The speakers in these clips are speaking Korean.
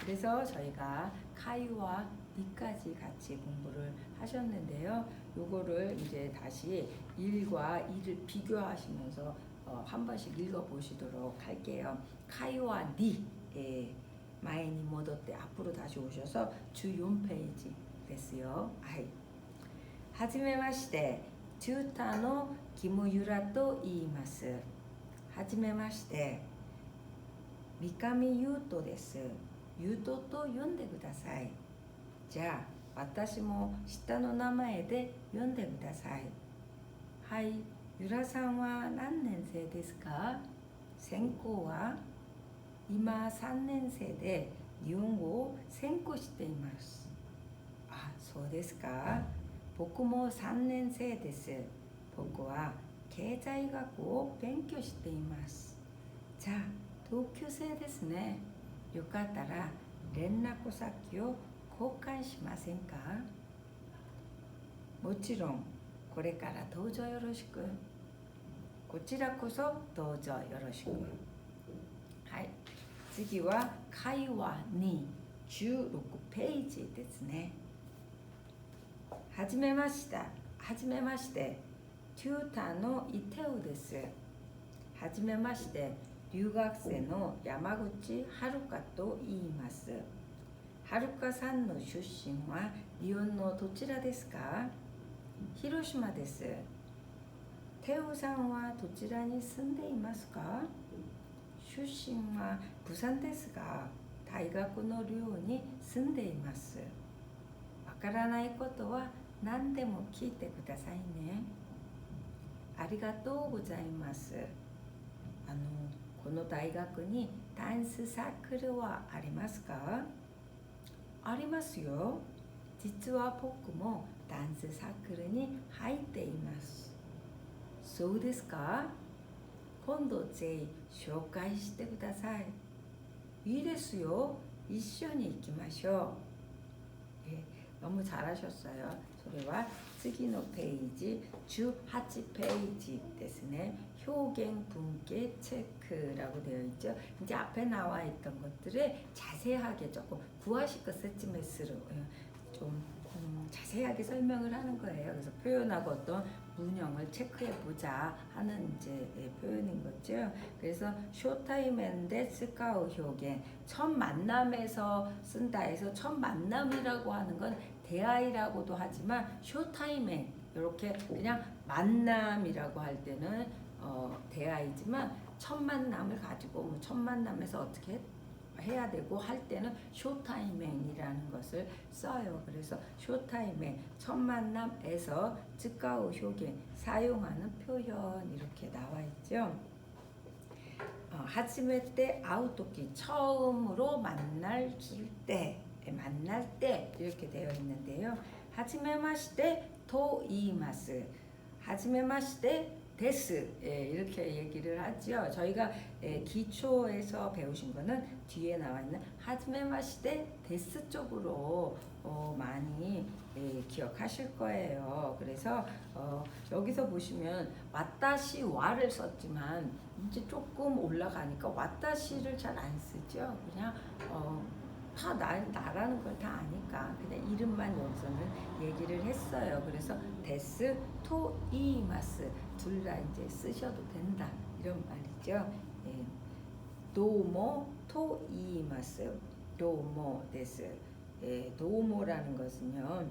그래서 저희가 카이와 니까지 같이 공부를 하셨는데요. 요거를 이제 다시 1과 2를 비교하시면서 한 번씩 읽어보시도록 할게요. 카이와 니,前に戻って 앞으로 다시 오셔서 주 4페이지 됐어요.はじめまして、チューターのキムユラと言います。はじめまして、三上優斗です。優斗と呼んでください。じゃあ、私も下の名前で呼んでください。はい、ユラさんは何年生ですか？専攻は今3年生で日本語を専攻しています。あ、そうですか。僕も3年生です。僕は経済学を勉強しています。じゃあ、同級生ですね。よかったら連絡先を交換しませんか？もちろん、これからどうぞよろしく。こちらこそどうぞよろしく。はい。次は会話に16ページですね。はじめまして。はじめまして。チューターのイテウです。はじめまして。留学生の山口遥と言います。はるかさんの出身は日本のどちらですか？広島です。テウさんはどちらに住んでいますか？出身は釜山ですが、大学の寮に住んでいます。わからないことは何でも聞いてくださいね。ありがとうございます。この大学にダンスサークルはありますか？ありますよ。実は僕もダンスサークルに入っています。そうですか？今度ぜひ紹介してください。いいですよ。一緒に行きましょう。너무 잘하셨어요. それは次のページ18ページですね. 효경 분계 체크라고 되어 있죠. 이제 앞에 나와 있던 것들을 자세하게 조금 구화시켜 세치메스로 좀 자세하게 설명을 하는 거예요. 그래서 표현하고 어떤 문형을 체크해 보자 하는 이제 표현인 거죠. 그래서 쇼타임앤데 스카우 효경 첫 만남에서 쓴다 해서 첫 만남이라고 하는 건 대화이라고도 하지만 쇼타임에 이렇게 그냥 만남이라고 할 때는 대화이지만 첫 만남을 가지고 뭐 첫 만남에서 어떻게 해야 되고 할 때는 쇼타이밍이라는 것을 써요. 그래서 쇼타이밍 첫 만남에서 즉가우 효경 사용하는 표현 이렇게 나와 있죠. 하지메 때 아우토키 처음으로 만날 때 이렇게 되어 있는데요. 하지메마시테 토 이마스 하지메마시테 데스 이렇게 얘기를 하죠. 저희가 기초에서 배우신 거는 뒤에 나와 있는 하지메마시테 데스 쪽으로 많이 기억하실 거예요. 그래서 여기서 보시면 와타시 와를 썼지만 이제 조금 올라가니까 와타시를 잘 안 쓰죠. 그냥 다 나라는 걸 다 아니까 그냥 이름만 여기서는 얘기를 했어요. 그래서 데스, 토, 이마스 둘 다 이제 쓰셔도 된다 이런 말이죠. 도모, 토, 이마스, 도모, 데스. 도모라는 것은요.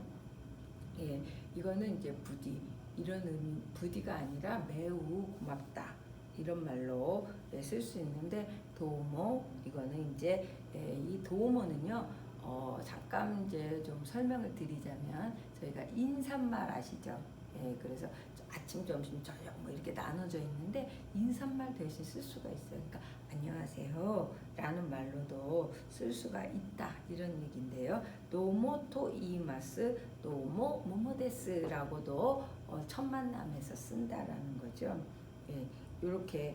이거는 이제 부디 이런 의미 부디가 아니라 매우 고맙다. 이런 말로 쓸 수 있는데 도모 이거는 이제 이 도모는요 잠깐 이제 좀 설명을 드리자면 저희가 인사말 아시죠? 그래서 아침, 점심, 저녁 뭐 이렇게 나눠져 있는데 인사말 대신 쓸 수가 있어요. 그러니까 안녕하세요 라는 말로도 쓸 수가 있다 이런 얘기인데요. 도모 토 이마스 도모 모모데스라고도 첫 만남에서 쓴다라는 거죠. 이렇게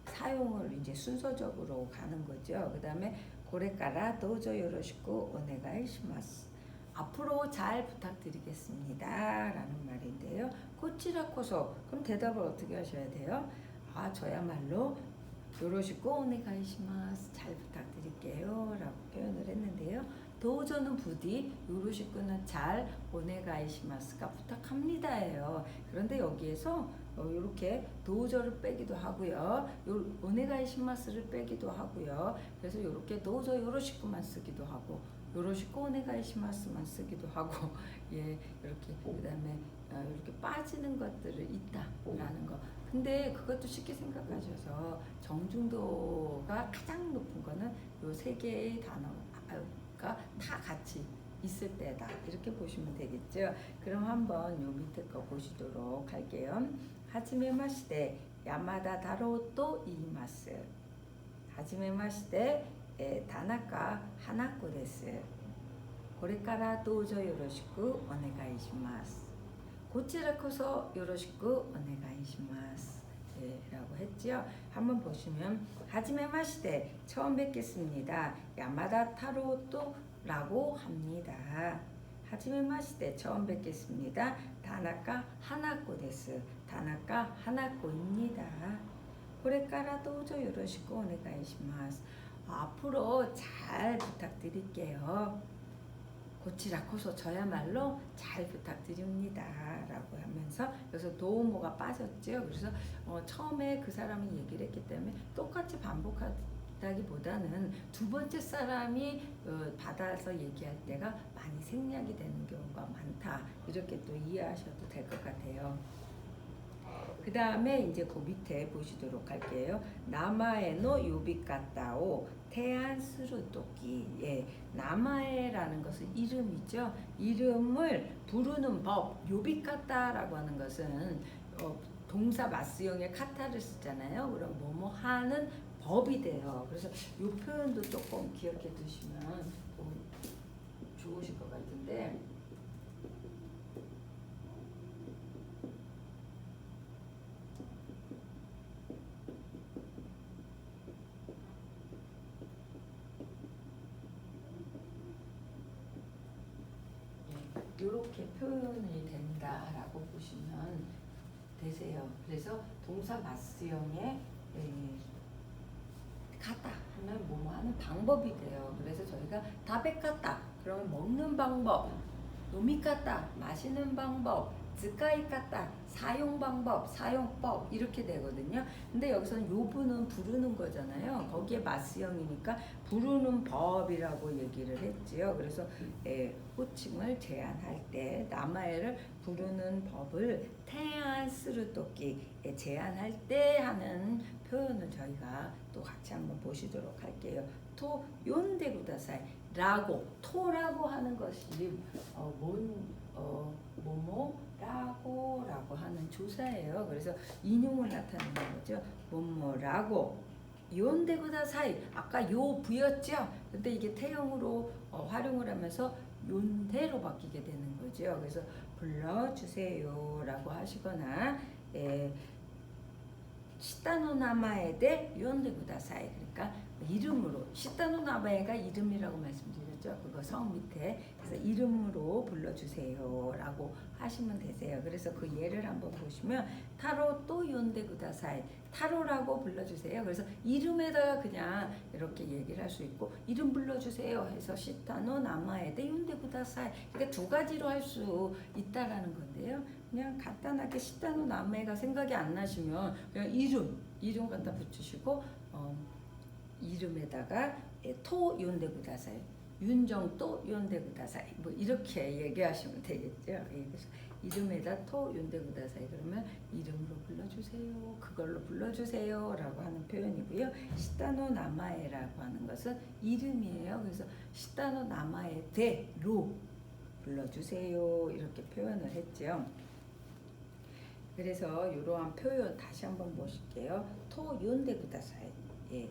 사용을 이제 순서적으로 가는 거죠. 그 다음에 고레까라 도저 요로시쿠 오네가이 시마스 앞으로 잘 부탁드리겠습니다 라는 말인데요. 코치라코소 그럼 대답을 어떻게 하셔야 돼요? 저야말로 요로시쿠 오네가이 시마스 잘 부탁드릴게요 라고 도저는 부디 요로시쿠는 잘 오네가이시마스가 부탁합니다예요. 그런데 여기에서 이렇게 도저를 빼기도 하고요. 오네가이시마스를 빼기도 하고요. 그래서 이렇게 도저 요로시쿠만 쓰기도 하고 요로시쿠 오네가이시마스만 쓰기도 하고 예, 이렇게 그다음에 이렇게 빠지는 것들을 있다라는 거. 근데 그것도 쉽게 생각하셔서 정중도가 가장 높은 거는 요 세 개의 단어가 다 같이 있을 때다. 이렇게 보시면 되겠죠. 그럼 한번 요 밑에 거 보시도록 할게요. 하지메마시테 야마다 다로또 이마스. 하지메마시테 다나카 하나코 데스. これからどうぞよろしくお願いします。こちらこそよろしくお願いします。라고 했죠. 한번 보시면 하지메마시테 처음 뵙겠습니다. 야마다 타로토라고 합니다. 하지메마시테 처음 뵙겠습니다. 다나카 하나코 데스. 다나카 하나코입니다. これからどうぞよろしくお願いします. 앞으로 잘 부탁드릴게요. 고치라코소 저야말로 잘 부탁드립니다 라고 하면서 여기서 도우모가 빠졌죠. 그래서 처음에 그 사람이 얘기를 했기 때문에 똑같이 반복하다기보다는 두 번째 사람이 받아서 얘기할 때가 많이 생략이 되는 경우가 많다. 이렇게 또 이해하셔도 될 것 같아요. 그 다음에 이제 그 밑에 보시도록 할게요. 나마에노 요비카타오 태안스루토끼. 예, 나마에라는 것은 이름이죠. 이름을 부르는 법. 요비카타라고 하는 것은 동사 마스형의 카타를 쓰잖아요. 그럼 뭐뭐 하는 법이 돼요. 그래서 이 표현도 조금 기억해 두시면 좋으실 것 같은데. 이렇게 표현이 된다라고 보시면 되세요. 그래서 동사 마스형의 가다 하면 뭐뭐 하는 방법이 돼요. 그래서 저희가 다베카다 그러면 먹는 방법, 노미카다 마시는 방법, 즈카이카다 사용 방법, 사용법 이렇게 되거든요. 근데 여기서는 요부는 부르는 거잖아요. 거기에 마스형이니까 부르는 법이라고 얘기를 했지요. 그래서 호칭을 제안할 때 나마에를 부르는 법을 태안스루토끼 제안할 때 하는 표현을 저희가 또 같이 한번 보시도록 할게요. 토 용데구다사이 라고 토라고 하는 것이 뭐뭐라고 하는 조사예요. 그래서 인용을 나타내는 거죠. 뭐뭐라고 용데구다사이 아까 요 부였죠. 근데 이게 태형으로 활용을 하면서 용대로 바뀌게 되는 거죠. 그래서 불러주세요라고 하시거나 시타노 나마에데 용데구다사이 그러니까 이름으로 시타노 나마에가 이름이라고 말씀드렸죠. 그거 성 밑에 그래서 이름으로 불러주세요라고 하시면 되세요. 그래서 그 예를 한번 보시면 타로 또 용데구다사이 타로라고 불러주세요. 그래서 이름에다가 그냥 이렇게 얘기를 할 수 있고 이름 불러주세요 해서 시타노 나마에데 용데구다사이 그러니까 두 가지로 할 수 있다라는 건데요. 그냥 간단하게 시타노 나마에가 생각이 안 나시면 그냥 이름 갖다 붙이시고 이름에다가 토 용데구다사이 윤정또 용데구다사이 뭐 이렇게 얘기하시면 되겠죠. 그래서 이름에다 토 용데구다사이 그러면 이름으로 불러주세요. 그걸로 불러주세요 라고 하는 표현이고요. 시타노 나마에라고 하는 것은 이름이에요. 그래서 시타노 나마에대로 불러주세요 이렇게 표현을 했죠. 그래서 이러한 표현 다시 한번 보실게요. 토 용데구다사이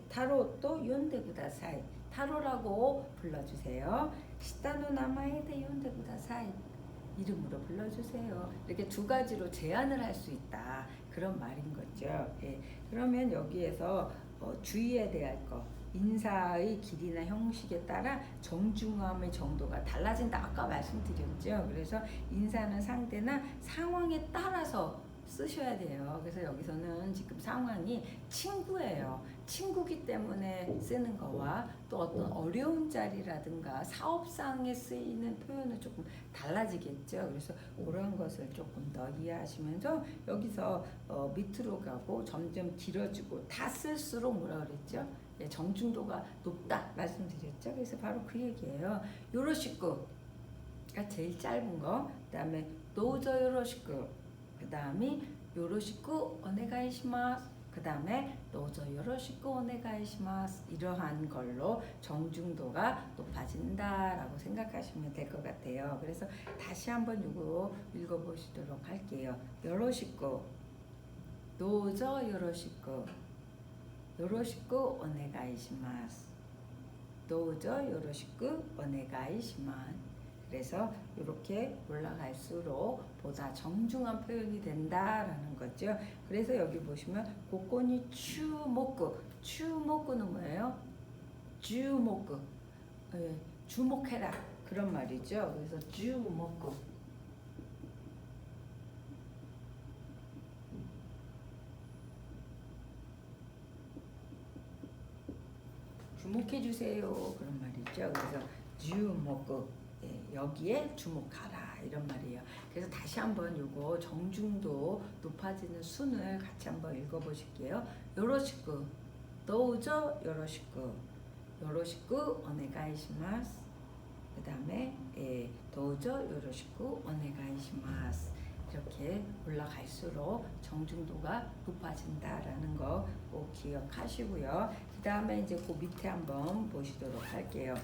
타로 또 용데구다사이 타로라고 불러주세요. 시타노 나마에데 용데구다사이 이름으로 불러주세요. 이렇게 두 가지로 제안을 할 수 있다. 그런 말인 거죠. 그러면 여기에서 주의해야 될 거 인사의 길이나 형식에 따라 정중함의 정도가 달라진다. 아까 말씀드렸죠. 그래서 인사는 상대나 상황에 따라서 쓰셔야 돼요. 그래서 여기서는 지금 상황이 친구예요. 친구기 때문에 쓰는 거와 또 어떤 어려운 자리라든가 사업상에 쓰이는 표현은 조금 달라지겠죠. 그래서 그런 것을 조금 더 이해하시면서 여기서 밑으로 가고 점점 길어지고 다 쓸수록 뭐라 그랬죠? 예, 정중도가 높다 말씀드렸죠. 그래서 바로 그 얘기예요. 요로시쿠가 제일 짧은 거, 그 다음에 도우저 요로시쿠, 그 다음에 요로시쿠 오네가이시마스, 그 다음에 도우저 요로시쿠 오네가이시마스. 이러한 걸로 정중도가 높아진다라고 생각하시면 될 것 같아요. 그래서 다시 한번 이거 읽어보시도록 할게요. 요로시쿠, 도우저 요로시쿠, 요로시쿠 오네가이시마스, 도우저 요로시쿠 오네가이시마스. 그래서 이렇게 올라갈수록 보다 정중한 표현이 된다라는 거죠. 그래서 여기 보시면 고코니 추모쿠, 추모쿠는 뭐예요? 주모쿠, 예, 주목해라 그런 말이죠. 그래서 주모쿠. 주목해 주세요 그런 말이죠. 그래서 주목구, 예, 여기에 주목하라 이런 말이에요. 그래서 다시 한번 요거 정중도 높아지는 순을 같이 한번 읽어보실게요. 요로시쿠, 도우저 요로시쿠, 요로시쿠 오네가이시마스. 그 다음에 도우저 요로시쿠 오네가이시마스. 이렇게 올라갈수록 정중도가 높아진다라는 거 꼭 기억하시고요. 그 다음에 이제 그 밑에 한번 보시도록 할게요.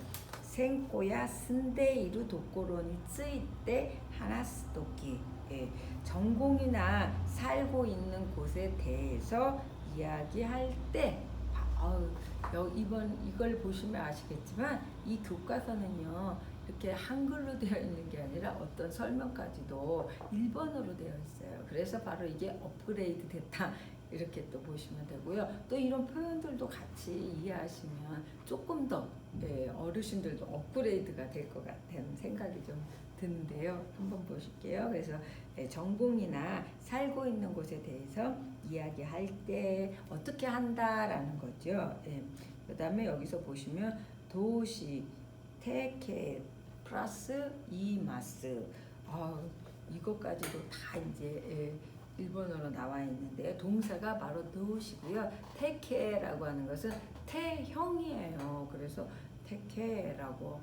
생코야 쓴데이루 도코로니 쓰이때 하나스토키. 예, 전공이나 살고 있는 곳에 대해서 이야기할 때 이걸 보시면 아시겠지만 이 교과서는요 이렇게 한글로 되어 있는 게 아니라 어떤 설명까지도 일본어로 되어 있어요. 그래서 바로 이게 업그레이드 됐다 이렇게 또 보시면 되고요. 또 이런 표현들도 같이 이해하시면 조금 더 어르신들도 업그레이드가 될 것 같다는 생각이 좀 드는데요. 한번 보실게요. 그래서 전공이나 살고 있는 곳에 대해서 이야기할 때 어떻게 한다라는 거죠. 그 다음에 여기서 보시면 도시, 테케 플러스 이마스. 이것까지도 다 이제 일본어로 나와 있는데 동사가 바로 도시고요. 테케라고 하는 것은 태형이에요. 그래서 테케라고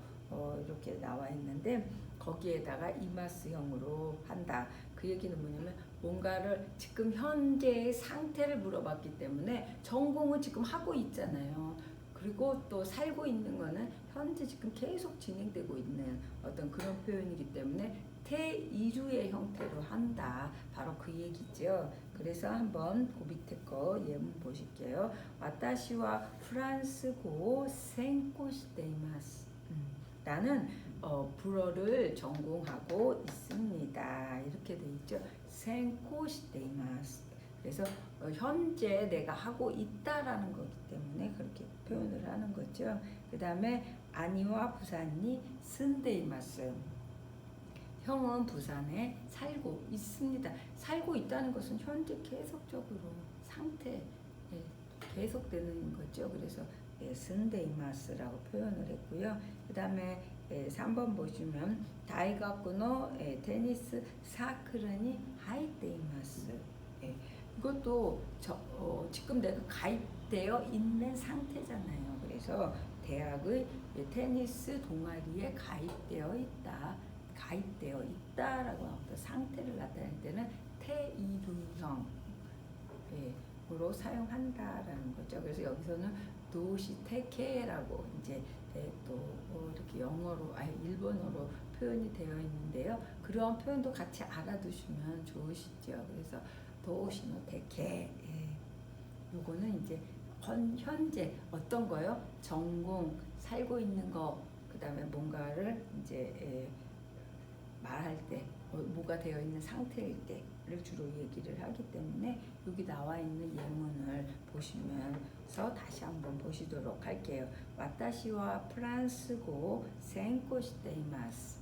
이렇게 나와 있는데 거기에다가 이마스형으로 한다. 그 얘기는 뭐냐면 뭔가를 지금 현재의 상태를 물어봤기 때문에 전공은 지금 하고 있잖아요. 그리고 또 살고 있는 거는 현재 지금 계속 진행되고 있는 어떤 그런 표현이기 때문에 태이루의 형태로 한다. 바로 그 얘기죠. 그래서 한번 그 밑에 거 예문 보실게요. 와타시와 프랑스고 생코시테이마스. 나는 불어를 전공하고 있습니다. 이렇게 돼 있죠. 생코시테이마스. 그래서 현재 내가 하고 있다라는 거기 때문에 그렇게 표현을 하는 거죠. 그 다음에 아니와 부산이 쓴데이마스. 형은 부산에 살고 있습니다. 살고 있다는 것은 현재 계속적으로 상태 계속되는 거죠. 그래서 쓴데이마스라고 표현을 했고요. 그 다음에 3번 보시면 다이가쿠노 테니스 사크르니 하이테이마스. 이것도 지금 내가 가입되어 있는 상태잖아요. 그래서 대학의 테니스 동아리에 가입되어 있다라고 어떤 상태를 나타낼 때는 태이루형으로 사용한다라는 거죠. 그래서 여기서는 도시 테케라고 이제 또 이렇게 영어로 일본어로 표현이 되어 있는데요. 그런 표현도 같이 알아두시면 좋으시죠. 그래서 도시노 테케. 요거는 이제 현재 어떤 거요? 전공, 살고 있는 거, 그 다음에 뭔가를 이제 말할 때 뭐가 되어 있는 상태일 때를 주로 얘기를 하기 때문에 여기 나와 있는 예문을 보시면서 다시 한번 보시도록 할게요. 와타시와 프랑스고 생코시테이마스.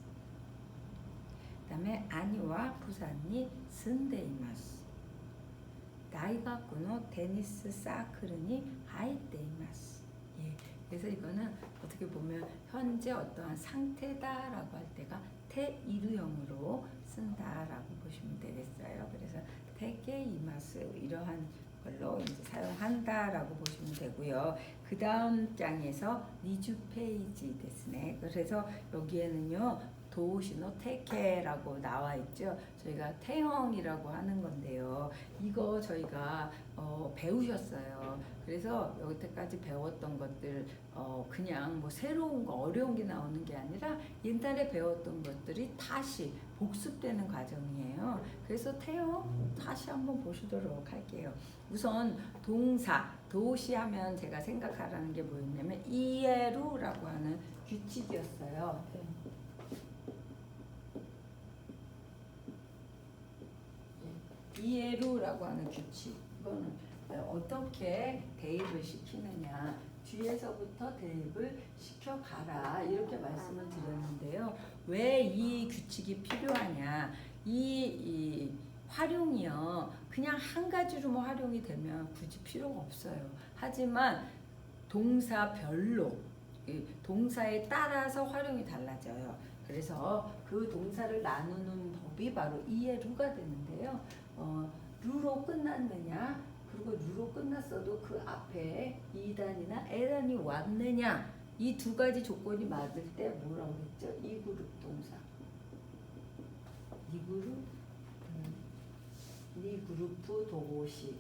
그 다음에 아니와 부산이 쓴데이마스. 大学の 테니스 사클이 하이테이마스. 예, 그래서 이거는 어떻게 보면 현재 어떠한 상태다라고 할 때가 태이루형으로 쓴다라고 보시면 되겠어요. 그래서 테케이마스 이러한 걸로 이제 사용한다라고 보시면 되고요. 그 다음 장에서 20페이지 됐네. 그래서 여기에는요 도시노 테케라고 나와 있죠. 저희가 태형이라고 하는 건데요. 이거 저희가 배우셨어요. 그래서 여기까지 배웠던 것들 그냥 뭐 새로운 거 어려운 게 나오는 게 아니라 옛날에 배웠던 것들이 다시 복습되는 과정이에요. 그래서 태형 다시 한번 보시도록 할게요. 우선 동사 도시 하면 제가 생각하라는 게 뭐였냐면 이에루라고 하는 규칙이었어요. 이에루라고 하는 규칙. 이거는 어떻게 대입을 시키느냐. 뒤에서부터 대입을 시켜가라. 이렇게 말씀을 드렸는데요. 왜 이 규칙이 필요하냐. 이 활용이요. 그냥 한 가지로만 활용이 되면 굳이 필요가 없어요. 하지만 동사별로 동사에 따라서 활용이 달라져요. 그래서 그 동사를 나누는 법이 바로 이에루가 되는데요. 루로 끝났느냐 그리고 루로 끝났어도 그 앞에 이단이나 에단이 왔느냐 이 두 가지 조건이 맞을 때 뭐라고 했죠? 이그룹 동사 이그룹프 도시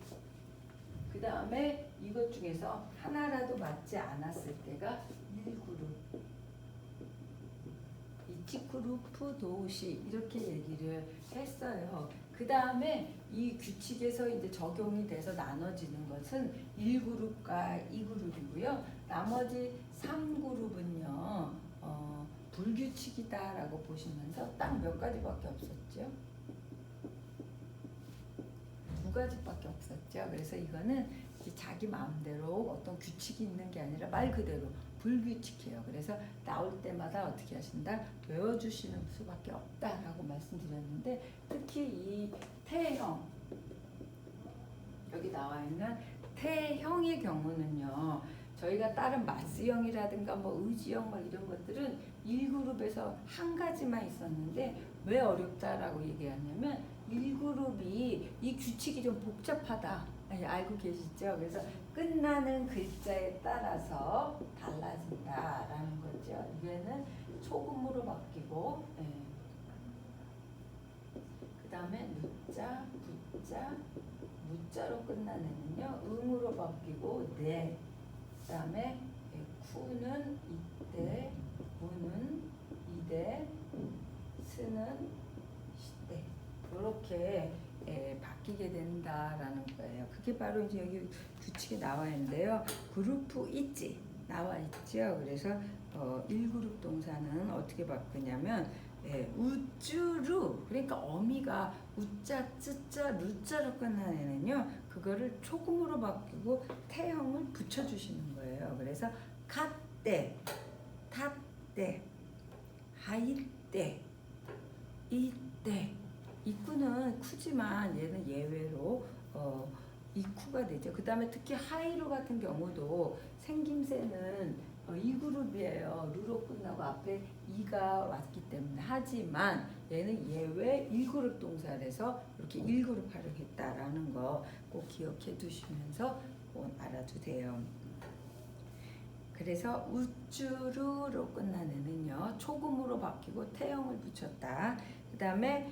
그 다음에 이것 중에서 하나라도 맞지 않았을 때가 1그룹 이치그룹프 도시 이렇게 얘기를 했어요. 그 다음에 이 규칙에서 이제 적용이 돼서 나눠지는 것은 1그룹과 2그룹이고요. 나머지 3그룹은요. 불규칙이다라고 보시면서 딱 몇 가지밖에 없었죠. 2가지밖에 없었죠. 그래서 이거는 이제 자기 마음대로 어떤 규칙이 있는 게 아니라 말 그대로 불규칙해요. 그래서 나올 때마다 어떻게 하신다? 외워주시는 수밖에 없다라고 말씀드렸는데 특히 이 태형 여기 나와 있는 태형의 경우는요. 저희가 다른 마스형이라든가 뭐 의지형 막 이런 것들은 1그룹에서 한 가지만 있었는데 왜 어렵다라고 얘기하냐면 1그룹이 이 규칙이 좀 복잡하다. 알고 계시죠? 그래서 끝나는 글자에 따라서 달라진다라는 거죠. 이게는 초금으로 바뀌고 그 다음에 누자, 부자, 무자로 끝나는요. 응으로 바뀌고 네. 그 다음에 쿠는 이때, 무는 이대, 스는 시대 이렇게 바뀌게 된다라는 거예요. 그게 바로 이제 여기 규칙에 나와 있는데요. 그룹 있지 나와 있죠. 그래서 1그룹 동사는 어떻게 바꾸냐면 우쭈루 그러니까 어미가 우자, 쯔자, 루자로 끝나는 애는요. 그거를 초금으로 바꾸고 태형을 붙여주시는 거예요. 그래서 갓때, 탔때, 하일때, 이때 이쿠는 쿠지만 얘는 예외로 이쿠가 되죠. 그 다음에 특히 하이루 같은 경우도 생김새는 2그룹이에요. 루로 끝나고 앞에 이가 왔기 때문에 하지만 얘는 예외 1그룹 동사라서 이렇게 1그룹 활용했다라는 거 꼭 기억해 두시면서 꼭 알아두세요. 그래서 우쭈루로 끝나는 애는요. 초금으로 바뀌고 태형을 붙였다. 그 다음에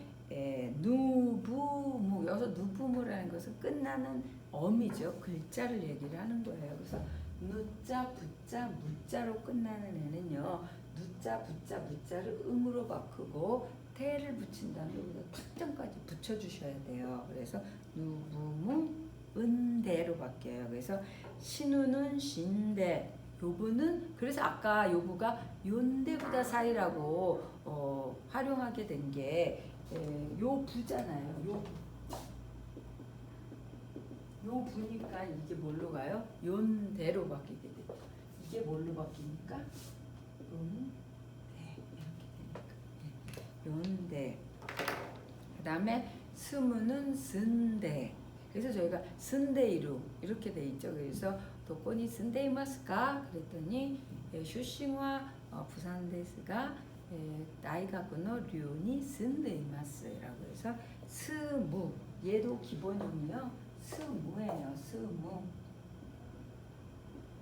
누부무 여기서 누부무라는 것은 끝나는 어미죠. 글자를 얘기를 하는 거예요. 그래서 누자, 부자, 무자로 끝나는 애는요. 누자, 부자, 무자를 응으로 바꾸고 태를 붙인 다음에 여기서 탁점까지 붙여주셔야 돼요. 그래서 누부무, 은대로 바뀌어요. 그래서 신우는 신대, 요부는 그래서 아까 요부가 윤대보다 사이라고 활용하게 된 게 요부잖아요. 요부니까 이게 뭘로 가요? 윤대로 바뀌게 돼요. 이게 뭘로 바뀝니까? 네, 이렇게 되니까 윤대. 그 다음에 스무는 쓴대. 그래서 저희가 쓴데이루 이렇게 돼 있죠. 그래서 도코니 쓴데이마스까 그랬더니 슈싱와 부산 데스가 나이가쿠노 류니 쓴데이마스라고 해서 스무 얘도 기본형이요. 스무예요. 스무.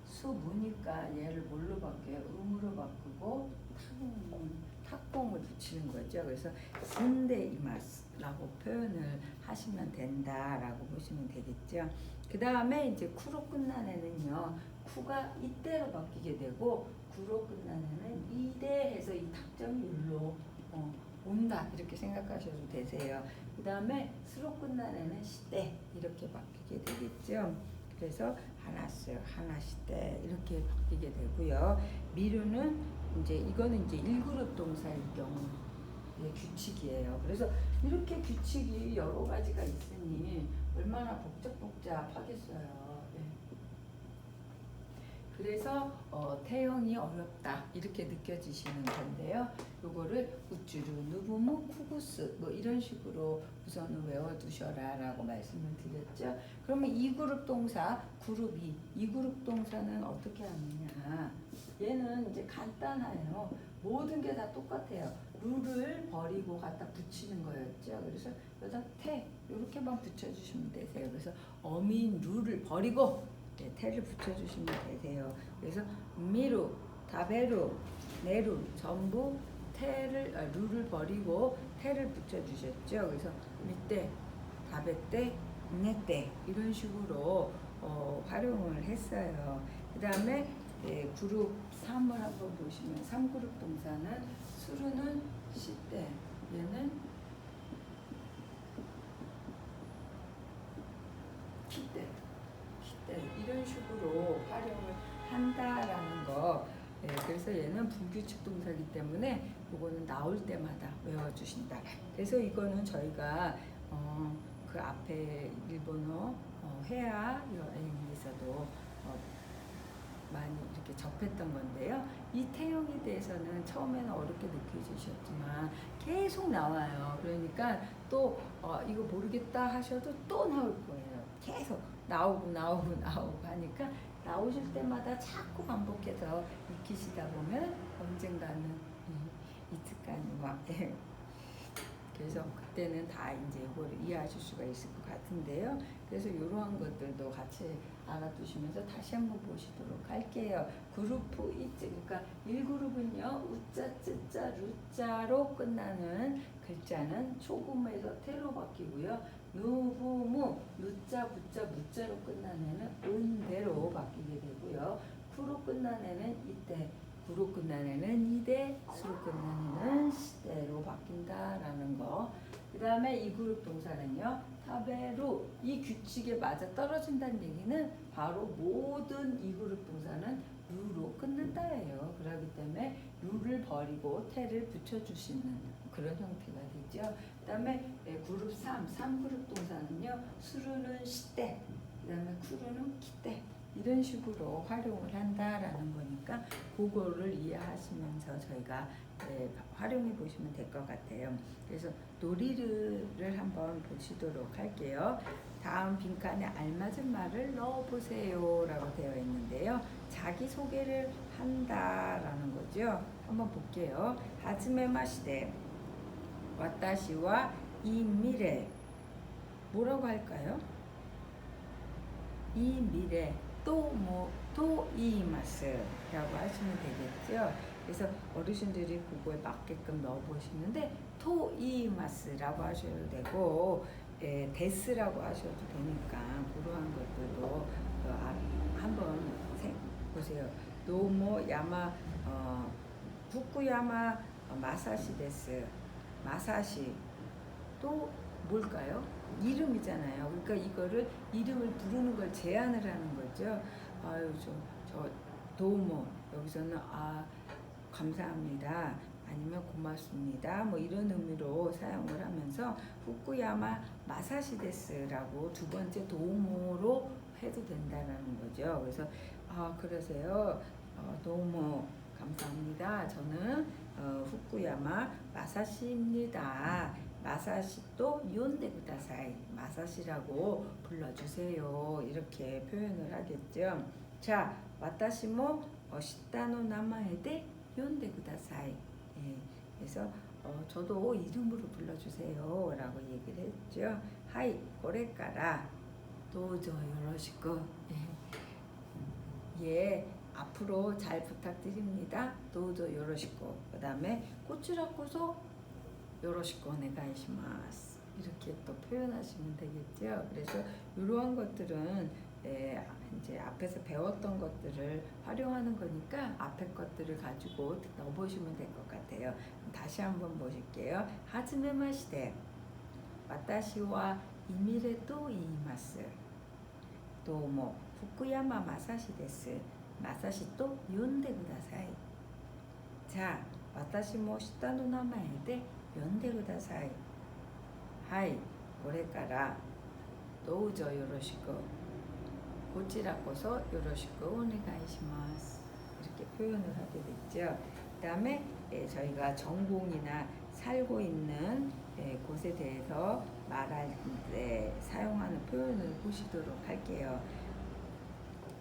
수무니까 얘를 뭘로 바뀌어요? 음으로 바꾸고 탁공을 붙이는 거죠. 그래서 쓴데이마스라고 표현을 하시면 된다라고 보시면 되겠죠. 그 다음에 이제 쿠로 끝난 애는요. 쿠가 이때로 바뀌게 되고 구로 끝난 애는 이대해서 이 탁점이 일로 온다 이렇게 생각하셔도 되세요. 그 다음에 스로 끝난 애는 시대 이렇게 바뀌게 되겠죠. 그래서 하나씩 하나시대 이렇게 바뀌게 되고요. 미루는 이제 이거는 이제 1그룹 동사일 경우 규칙이에요. 그래서 이렇게 규칙이 여러 가지가 있으니 얼마나 복잡하겠어요. 그래서 태형이 어렵다 이렇게 느껴지시는 건데요. 요거를 우쭈르, 누부무, 쿠구스 뭐 이런 식으로 우선은 외워두셔라 라고 말씀을 드렸죠. 그러면 2그룹 동사, 그룹 2 2그룹 동사는 어떻게 하느냐. 얘는 이제 간단해요. 모든 게 다 똑같아요. 룰을 버리고 갖다 붙이는 거였죠. 그래서 여기다 태 이렇게만 붙여주시면 되세요. 그래서 어민 룰을 버리고 태를 붙여주시면 되세요. 그래서 미루, 다베루, 네루 전부 룰을 버리고 태를 붙여주셨죠. 그래서 밑대, 다베대, 네대 이런 식으로 활용을 했어요. 그 다음에 그룹 3을 한번 보시면 3그룹 동사는 수루는 시대, 얘는 키대 이런 식으로 활용을 한다라는 거. 그래서 얘는 불규칙 동사이기 때문에 이거는 나올 때마다 외워주신다. 그래서 이거는 저희가 그 앞에 일본어 회화 여행에서도 많이 이렇게 접했던 건데요. 이 태형에 대해서는 처음에는 어렵게 느껴지셨지만 계속 나와요. 그러니까 또 이거 모르겠다 하셔도 또 나올 거예요. 계속 나오고 하니까 나오실 때마다 자꾸 반복해서 익히시다 보면 언젠가는 이츠카니 막 그래서 그때는 다 이제 이걸 이해하실 수가 있을 것 같은데요. 그래서 이러한 것들도 같이 알아두시면서 다시 한번 보시도록 할게요. 그룹 이츠 그러니까 1그룹은요 우자, 쯔자, 루자로 끝나는 글자는 초금에서 태로 바뀌고요. 누부무 누자, 부자, 무자로 끝나는 애는 은대로 바뀌게 되고요. 쿠로 끝나는 애는 이때, 구로 끝나는 애는 이대, 수로 끝나는 애는 시대로 바뀐다라는 거. 그 다음에 이 그룹 동사는요. 타베루 이 규칙에 맞아 떨어진다는 얘기는 바로 모든 이 그룹 동사는 루로 끝난다예요. 그렇기 때문에 루를 버리고 태를 붙여주시는 그런 형태가 되죠. 그 다음에 그룹 3그룹 동사는요. 수루는 시대, 그 다음에 쿠루는 키대 이런 식으로 활용을 한다라는 거니까 그거를 이해하시면서 저희가 활용해 보시면 될 것 같아요. 그래서 놀이를 한번 보시도록 할게요. 다음 빈칸에 알맞은 말을 넣어보세요 라고 되어 있는데요. 자기소개를 한다라는 거죠. 한번 볼게요. 하즈메마시대 와타시와 이 미래 뭐라고 할까요? 이 미래 또 이마스라고 하시면 되겠죠. 그래서 어르신들이 그거에 맞게끔 넣어보시는데 토이마스라고 하셔도 되고 데스라고 하셔도 되니까 그러한 것들도 한번 보세요. 노모 야마 후쿠야마 마사시 데스 마사시 또 뭘까요? 이름이잖아요. 그러니까 이거를 이름을 부르는 걸 제안을 하는 거죠. 아유 저 도모 여기서는 감사합니다. 아니면 고맙습니다. 뭐 이런 의미로 사용을 하면서 후쿠야마 마사시 데스라고 두 번째 도모로 해도 된다는 거죠. 그래서 그러세요. 도모 감사합니다. 저는 후쿠야마 마사시입니다. 마사시 또 욘데 구다사이. 마사시라고 불러주세요. 이렇게 표현을 하겠죠. 자, 와타시 모 시타노 나마에 데 욘데 구다사이. 예, 그래서 저도 이름으로 불러주세요 라고 얘기를 했죠. 하이, 고레까라 도저 요로시쿠. 예, 앞으로 잘 부탁드립니다. 도저 요로시쿠. 그 다음에 고치라코소 요로시쿠 오네가이시마스. 이렇게 또 표현하시면 되겠죠. 그래서 이러한 것들은 이제 앞에서 배웠던 것들을 활용하는 거니까 앞에 것들을 가지고 넣어보시면 될 것 같아요. 다시 한번 보실게요. 하즈메마시테 와타시와 이미레 또 이이마스. 도모 후쿠야마 마사시 데스. 마사시 또 욘데 구다사이. 자, 와타시 모 시타の名前で呼んでください。はい、これからどうぞよろしく。こちらこそよろしくお願いします。 이렇게 표현을 하게 됐죠. 그 다음에 저희가 전공이나 살고 있는 곳에 대해서 말할 때 사용하는 표현을 보시도록 할게요.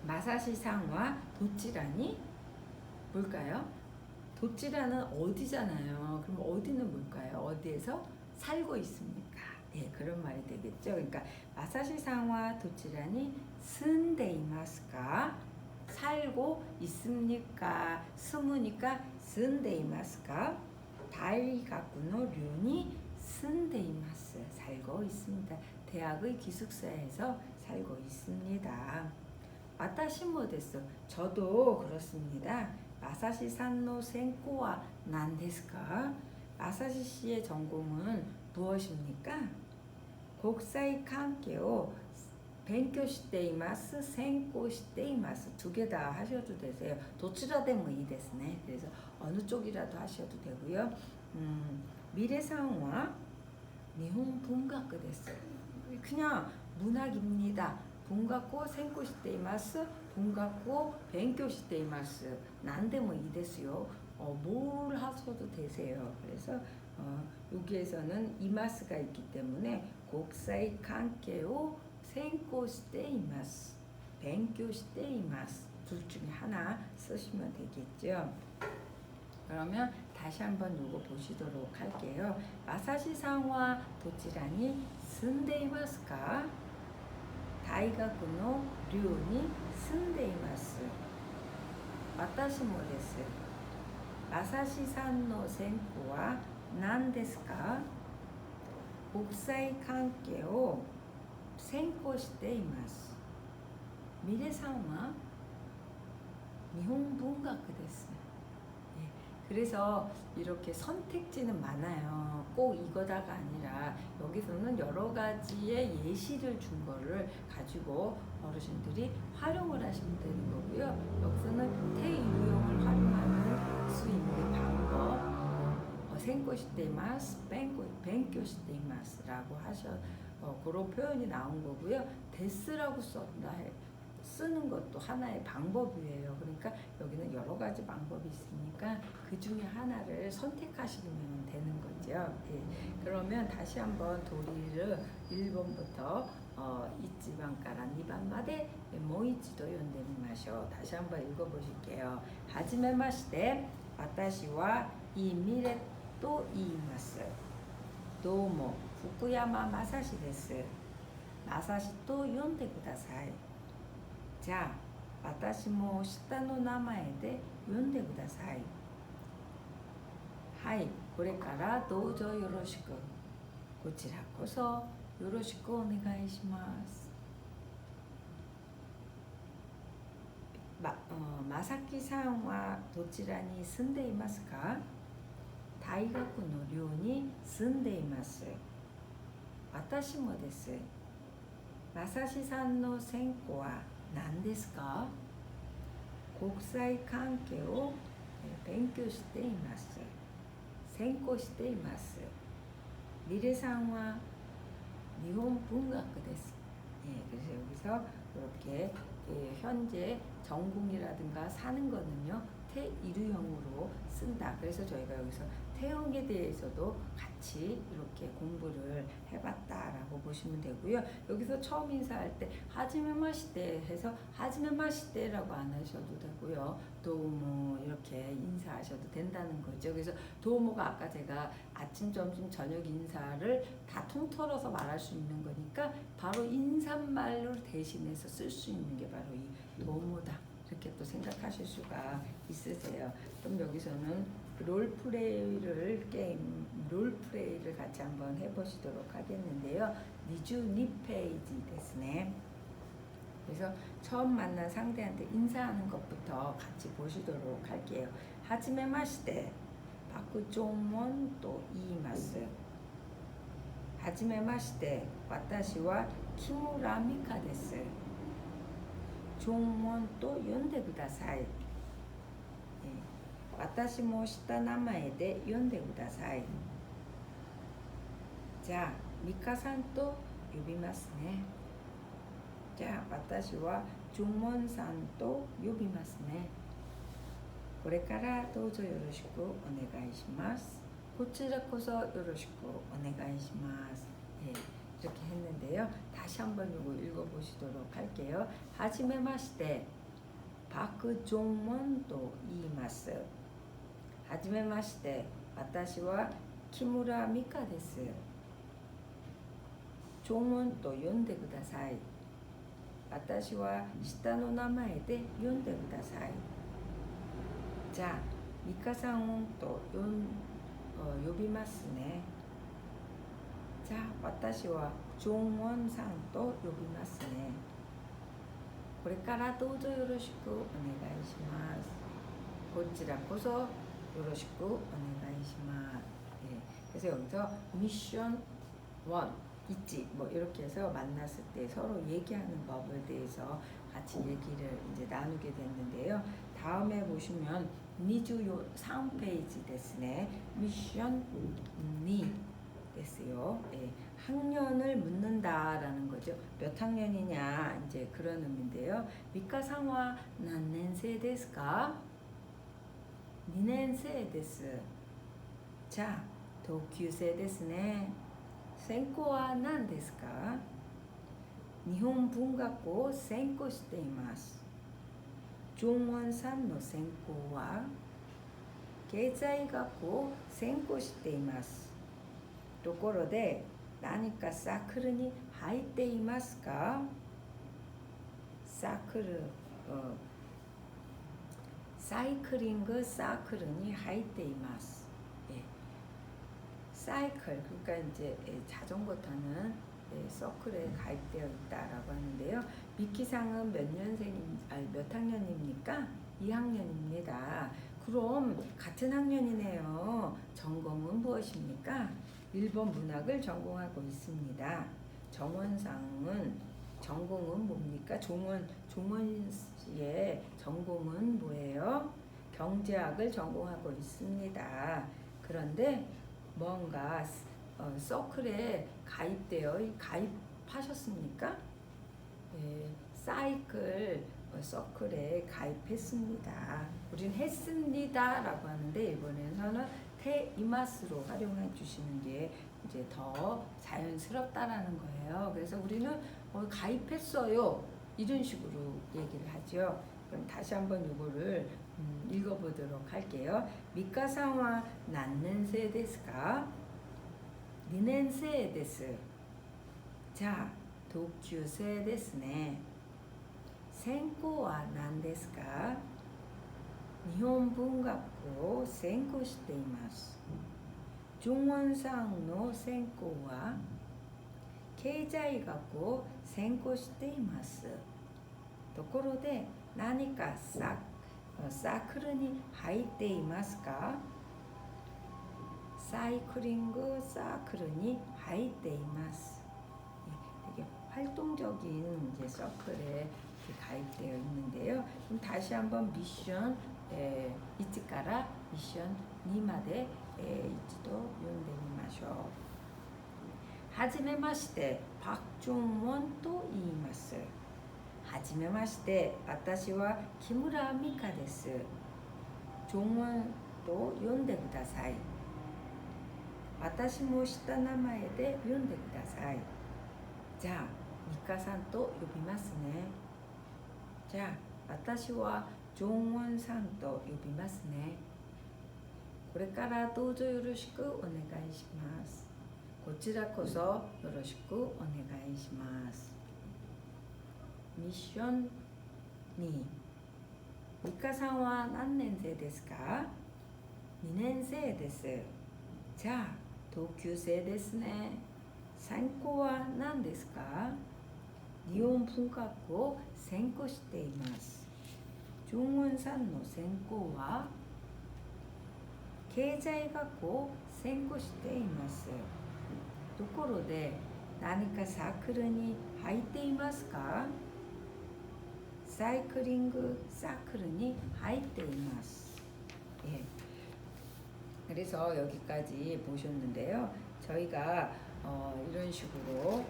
마사시상과 도치라니 뭘까요? 도치라는 어디잖아요. 그럼 어디는 뭘까요? 어디에서 살고 있습니까? 예, 그런 말이 되겠죠. 그러니까 마사시상과 도치라니 쓴데이마스까? 살고 있습니까? 스무니까 쓴데이마스까? 다이가쿠노 류니 쓴데이마스. 살고 있습니다. 대학의 기숙사에서 살고 있습니다. 와타시모 데스. 저도 그렇습니다. 마사시 산노 센코와 난데스까? 마사시 씨의 전공은 무엇입니까? 국사의 관계を 勉強しています 専攻しています 두 개 다 하셔도 되세요. 도치라데모 이ですね. 그래서 어느 쪽이라도 하셔도 되고요. 미래상과 일본 문학과 데스. 그냥 문학입니다. 문학고 専攻しています 문학고 勉強しています 난데모 이ですよ. 뭘 하셔도 되세요. 그래서 여기에서는 이마스가 있기 때문에 국사의 관계を 専攻しています 勉強しています 둘 중에 하나 쓰시면 되겠죠. 그러면 다시 한번 이거 보시도록 할게요. 마사시상와 도치라니 쓴데이마스까? 다이가쿠노 류니 쓴데이마스. 와타시もです. 마사시산の 専攻は何ですか?国際関係を専攻しています. 미래상과 일본 문학です. 그래서 이렇게 선택지는 많아요. 꼭 이거다가 아니라 여기서는 여러 가지의 예시를 준 거를 가지고 어르신들이 활용을 하시면 되는 거고요. 여기서는 태유형을 활용할 수 있는 방법. 専攻しています 勉強しています라고 그런 표현이 나온 거고요. 데스라고 쓰는 것도 하나의 방법이에요. 그러니까 여기는 여러 가지 방법이 있으니까 그 중에 하나를 선택하시면 되는 거죠. 예. 그러면 다시 한번 도리를 1번부터 1번から 2번まで もう一度読んでみましょう. 다시 한번 읽어보실게요. はじめまして、私はイミレと言います。どうも、福山雅史です。雅史と呼んでください。じゃあ、私も下の名前で呼んでください。はい、これからどうぞよろしく。こちらこそよろしくお願いします。まさきさんはどちらに住んでいますか？大学の寮に住んでいます。私もです。まさしさんの専攻は何ですか？国際関係を勉強しています。専攻しています。リレさんは日本文学です。그래서 여기서 이렇게 현재 전공이라든가 사는 거는요 태일유형으로 쓴다. 그래서 저희가 여기서 태용에 대해서도 같이 이렇게 공부를 해봤다라고 보시면 되고요. 여기서 처음 인사할 때 하지메마시테 해서 하지메마시테라고 안 하셔도 되고요. 도우모 이렇게 인사하셔도 된다는 거죠. 그래서 도우모가 아까 제가 아침, 점심, 저녁 인사를 다 통틀어서 말할 수 있는 거니까 바로 인사말로 대신해서 쓸 수 있는 게 바로 이 도우모다. 이렇게 또 생각하실 수가 있으세요. 그럼 여기서는 롤플레이를 같이 한번 해보시도록 하겠는데요. 22페이지 데스네. 그래서 처음 만난 상대한테 인사하는 것부터 같이 보시도록 할게요. 하지메마시테 바쿠종원 또 이마스. 하지메마시테 와타시와 키무라 미카 데스. 종원 또 연대 구다사이. 私も下名前で呼んでください。じゃあ、ミカさんと呼びますね。じゃあ、私はジョンモンさんと呼びますね。これからどうぞよろしくお願いします。こちらこそよろしくお願いします。이렇게 했는데요. 다시 한번 이거 읽어보시도록 할게요. 하지메마시테 박종원 또 이마스. はじめまして、私は木村美香です。長文と呼んでください。私は下の名前で呼んでください。じゃあ、美香さんと呼びますね。じゃあ、私は長文さんと呼びますね。これからどうぞよろしくお願いします。こちらこそよろしくお願いします。그래서 여기서 미션 1, 1 뭐 이렇게 해서 만났을 때 서로 얘기하는 법에 대해서 같이 얘기를 이제 나누게 됐는데요. 다음에 보시면 23페이지 데스네. 미션 2 됐어요. 학년을 묻는다라는 거죠. 몇 학년이냐 이제 그런 의미인데요. 미카상와 난넨세 데스까? 2年生です。じゃあ、同級生ですね。専攻は何ですか？日本文学を専攻しています。ジョンワンさんの専攻は経済学を専攻しています。ところで、何かサークルに入っていますか？サークル、사이클링 사이클이 하이테이마스. 사이클 그러니까 이제 자전거 타는 서클에 가입되어 있다라고 하는데요. 미키상은 몇 학년입니까? 2학년입니다. 그럼 같은 학년이네요. 전공은 무엇입니까? 일본 문학을 전공하고 있습니다. 정원상은 전공은 뭡니까? 종원 씨의 전공은 뭐예요? 경제학을 전공하고 있습니다. 그런데 뭔가 서클에 가입하셨습니까? 사이클 서클에 가입했습니다. 우린 했습니다라고 하는데 일본에서는 테이마스로 활용해 주시는 게 이제 더 자연스럽다라는 거예요. 그래서 우리는 가입했어요. 이런 식으로 얘기를 하죠. 그럼 다시 한번 이거를 읽어보도록 할게요. 미카상와 난넨세 데스까? 2年生です。じゃあ、同級生ですね。専攻は何ですか？日本文学を専攻しています。ジョンワンさんの専攻は経済学を専攻しています。ところで何かサークルに入っていますか？사이클링 사이클이 하이때 이마스. 되게 활동적인 이제 서클에 가입되어 있는데요. 그럼 다시 한번 미션 1からミッション2まで一度読んでみましょう。はじめまして、パク・ジョンウォンと言います。はじめまして、私は木村美香です。ジョンウォンと呼読んでください。私も下名前で読んでください。じゃあミカさんと呼びますね。じゃあ私はジョンウォンさんと呼びますね。これからどうぞよろしくお願いします。こちらこそよろしくお願いします。ミッション2、ミカさんは何年生ですか？2年生です。じゃあ同級生ですね。専攻は何ですか？日本文学を専攻しています。ジョンウォンさんの専攻は経済学を専攻しています。ところで何かサークルに入っていますか？サイクリングサークルに入っています。예. 그래서 여기까지 보셨는데요. 저희가 이런 식으로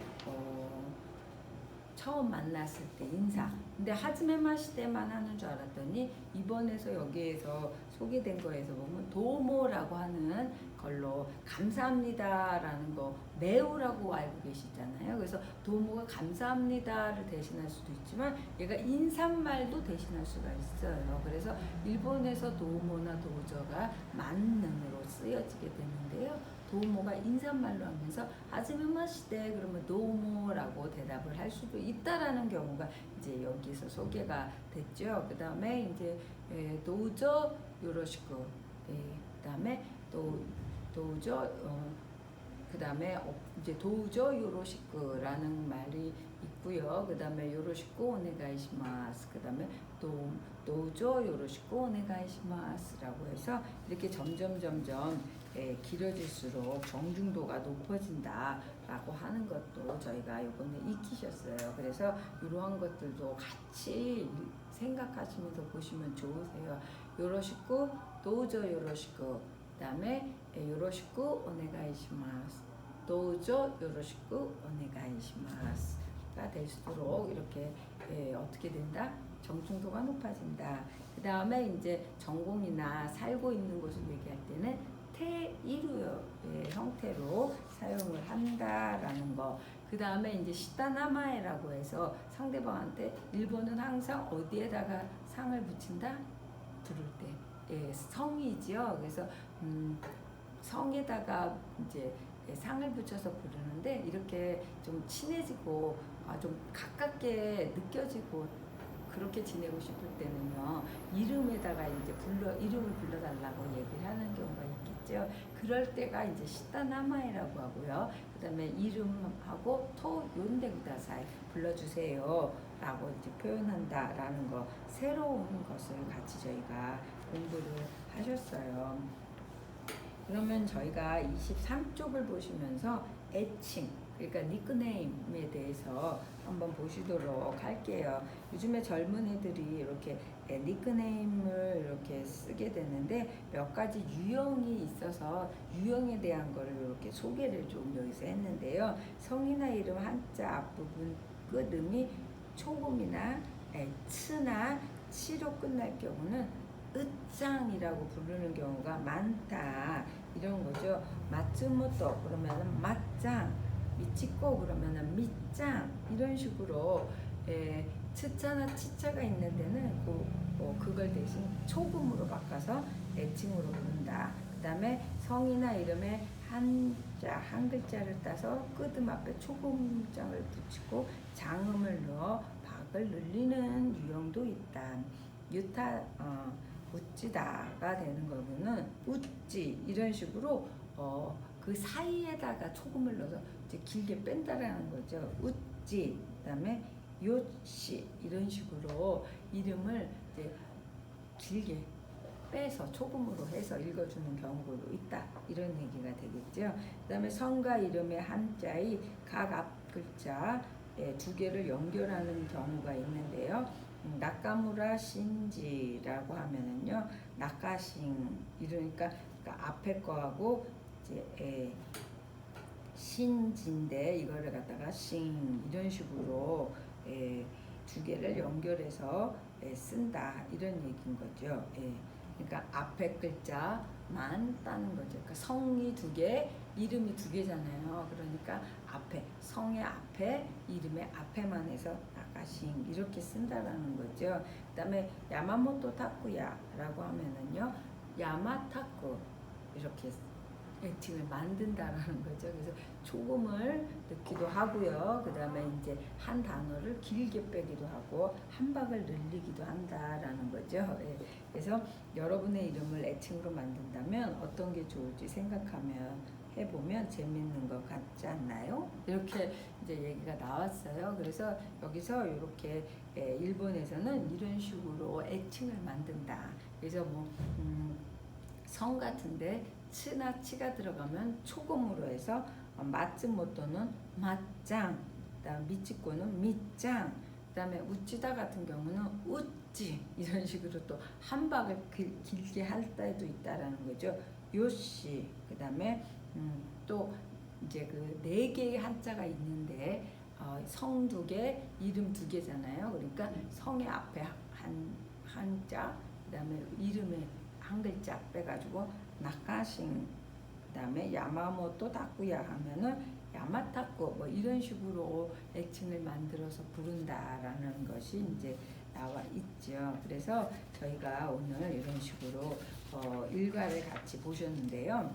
처음 만났을 때 인사. 근데 하즈메마시테만 하는 줄 알았더니 이번에서 여기에서 소개된 거에서 보면 도모라고 하는 걸로 감사합니다라는 거 매우라고 알고 계시잖아요. 그래서 도모가 감사합니다를 대신할 수도 있지만 얘가 인사말도 대신할 수가 있어요. 그래서 일본에서 도모나 도저가 만능으로 쓰여지게 되는데요. 도모가 인사말로 하면서 하즈메마시테 그러면 도모라고 대답을 할 수도 있다라는 경우가 이제 여기서 소개가 됐죠. 그 다음에 이제 도저 요로시쿠, 그 다음에 도저 그 다음에 이제 도저 요로시쿠라는 말이 있고요. 그 다음에 요로시쿠 오네가이시마스. 그 다음에 도저 요로시쿠 오네가이시마스라고 해서 이렇게 점점 길어질수록 정중도가 높아진다라고 하는 것도 저희가 이번에 익히셨어요. 그래서 이러한 것들도 같이 생각하시면서 보시면 좋으세요. 요로시쿠, 도저 요로시쿠, 그 다음에 요로시쿠 오네가이시마스, 도저 요로시쿠 오네가이시마스가 될수록 이렇게 어떻게 된다? 정중도가 높아진다. 그 다음에 이제 전공이나 살고 있는 곳을 얘기할 때는 테이루의 형태로 사용을 한다라는 거. 그 다음에 이제 시타나마에라고 해서 상대방한테 일본은 항상 어디에다가 상을 붙인다? 부를 때 성이지요. 그래서 성에다가 이제 상을 붙여서 부르는데 이렇게 좀 친해지고 좀 가깝게 느껴지고 그렇게 지내고 싶을 때는요 이름에다가 이제 이름을 불러달라고 얘기를 하는 경우가 있겠죠. 그럴 때가 이제 시타나마에라고 하고요. 그다음에 이름하고 토 요인데구다사이 불러주세요라고 이제 표현한다라는 거 새로운 것을 같이 저희가 공부를 하셨어요. 그러면 저희가 23쪽을 보시면서 애칭 그러니까 닉네임에 대해서 한번 보시도록 할게요. 요즘에 젊은 애들이 이렇게 닉네임을 이렇게 쓰게 되는데 몇 가지 유형이 있어서 유형에 대한 거를 이렇게 소개를 좀 여기서 했는데요. 성이나 이름 한자 앞부분 끝음이 초음이나 츠나 치로 끝날 경우는 으짱이라고 부르는 경우가 많다. 이런 거죠. 마츠모토 그러면은 맞짱, 미치코 그러면은 밑짱 이런 식으로 츠차나 치차가 있는 데는 그걸 대신 초금으로 바꿔서 애칭으로 부른다. 그 다음에 성이나 이름에 한자 한 글자를 따서 끄듬 앞에 초금장을 붙이고 장음을 넣어 박을 늘리는 유형도 있다. 유타 웃지다가 되는 거는 웃지 이런 식으로 그 사이에다가 초금을 넣어서 이제 길게 뺀다라는 거죠. 웃지 그다음에 요시 이런 식으로 이름을 이제 길게 빼서 초금으로 해서 읽어주는 경우도 있다 이런 얘기가 되겠죠. 그다음에 성과 이름의 한자의 각 앞 글자 두 개를 연결하는 경우가 있는데요. 나카무라 신지라고 하면은요 나카신 이러니까 앞에 거하고 이제 신지인데 이거를 갖다가 신 이런 식으로 두 개를 연결해서 쓴다 이런 얘기인 거죠. 그러니까 앞에 글자 많다는 거죠. 그러니까 성이 두 개, 이름이 두 개잖아요. 그러니까 앞에 성의 앞에 이름의 앞에만 해서 나가싱 이렇게 쓴다라는 거죠. 그다음에 야마모토 타쿠야라고 하면은요, 야마타쿠 이렇게 애칭을 만든다라는 거죠. 그래서 초금을 넣기도 하고요. 그 다음에 이제 한 단어를 길게 빼기도 하고 한 박을 늘리기도 한다라는 거죠. 예. 그래서 여러분의 이름을 애칭으로 만든다면 어떤 게 좋을지 생각하면 해보면 재밌는 것 같지 않나요? 이렇게 이제 얘기가 나왔어요. 그래서 여기서 이렇게 일본에서는 이런 식으로 애칭을 만든다. 그래서 뭐 성 같은데 츠나 치가 들어가면 초금으로 해서 마츠모토는 맞짱, 그다음 미치코는 밑짱, 그다음에 우찌다 같은 경우는 우찌 이런 식으로 또 한 박을 길게 할 때도 있다라는 거죠. 요시, 그다음에 또 이제 그 네 개의 한자가 있는데 성 두 개, 이름 두 개잖아요. 그러니까 성의 앞에 한 한자, 그다음에 이름에 한 글자 빼가지고 나카싱, 그다음에 야마모토 타쿠야 하면은 야마타쿠 뭐 이런 식으로 애칭을 만들어서 부른다라는 것이 이제 나와 있죠. 그래서 저희가 오늘 이런 식으로 일과를 같이 보셨는데요.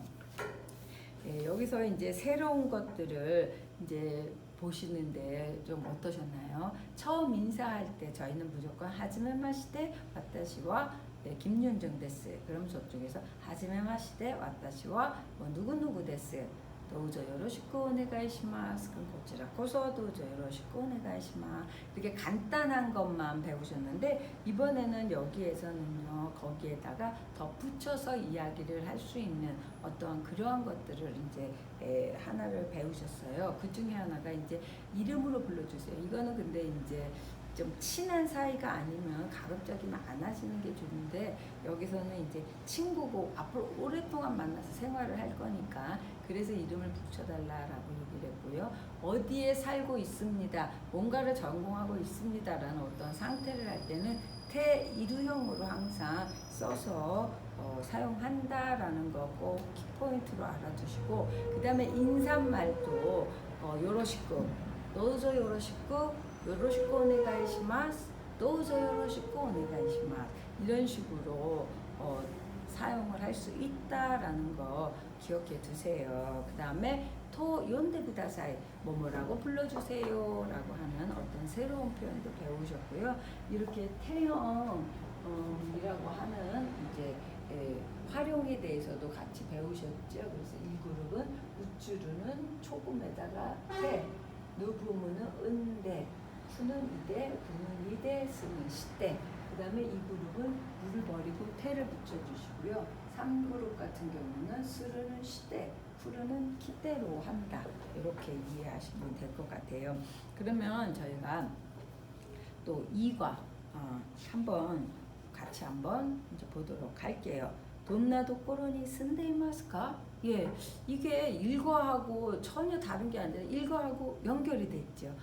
여기서 이제 새로운 것들을 이제 보시는데 좀 어떠셨나요? 처음 인사할 때 저희는 무조건 하지메 마시테 와타시와 김윤정 데스. 그럼 저쪽에서 하지메 마시테 와타시와 뭐 누구누구 데스. 도우저 요로시쿠 오네가이시마스. 그럼 고치라 코소 도우저 요로시쿠 오네가이시마. 이렇게 간단한 것만 배우셨는데 이번에는 여기에서는요, 거기에다가 덧붙여서 이야기를 할 수 있는 어떠한 그러한 것들을 이제 하나를 배우셨어요. 그 중에 하나가 이제 이름으로 불러주세요. 이거는 근데 이제 좀 친한 사이가 아니면 가급적이면 안 하시는 게 좋은데, 여기서는 이제 친구고 앞으로 오랫동안 만나서 생활을 할 거니까 그래서 이름을 붙여달라라고 얘기를 했고요. 어디에 살고 있습니다, 뭔가를 전공하고 있습니다라는 어떤 상태를 할 때는 태이루형으로 항상 써서 사용한다라는 거 꼭 키포인트로 알아두시고, 그 다음에 인사말도 요로시쿠, 노조 요로시쿠, 요로시쿠 오네가이시마스, 노조 요로시쿠 오네가이시마스 이런 식으로 사용을 할 수 있다라는 거 기억해 두세요. 그 다음에 토 연대 구다사이, 뭐뭐라고 불러주세요 라고 하는 어떤 새로운 표현도 배우셨고요. 이렇게 태형이라고 하는 이제 활용에 대해서도 같이 배우셨죠. 그래서 1그룹은 우쭈르는 초금에다가 태, 누부무는 은대, 수는 이대, 부는 이대, 쓰는 시대. 그 다음에 2그룹은 물을 버리고 태를 붙여주시고요. 3그룹 같은 경우는 스르는 시대, 푸르는 키대로 한다. 이렇게 이해하시면 될 것 같아요. 그러면 저희가 또 2과 같이 한번 이제 보도록 할게요. 돈나도 꼬로니 쓴데이마스까? 예, 이게 1과하고 전혀 다른 게 아니라 1과하고 연결이 됐죠.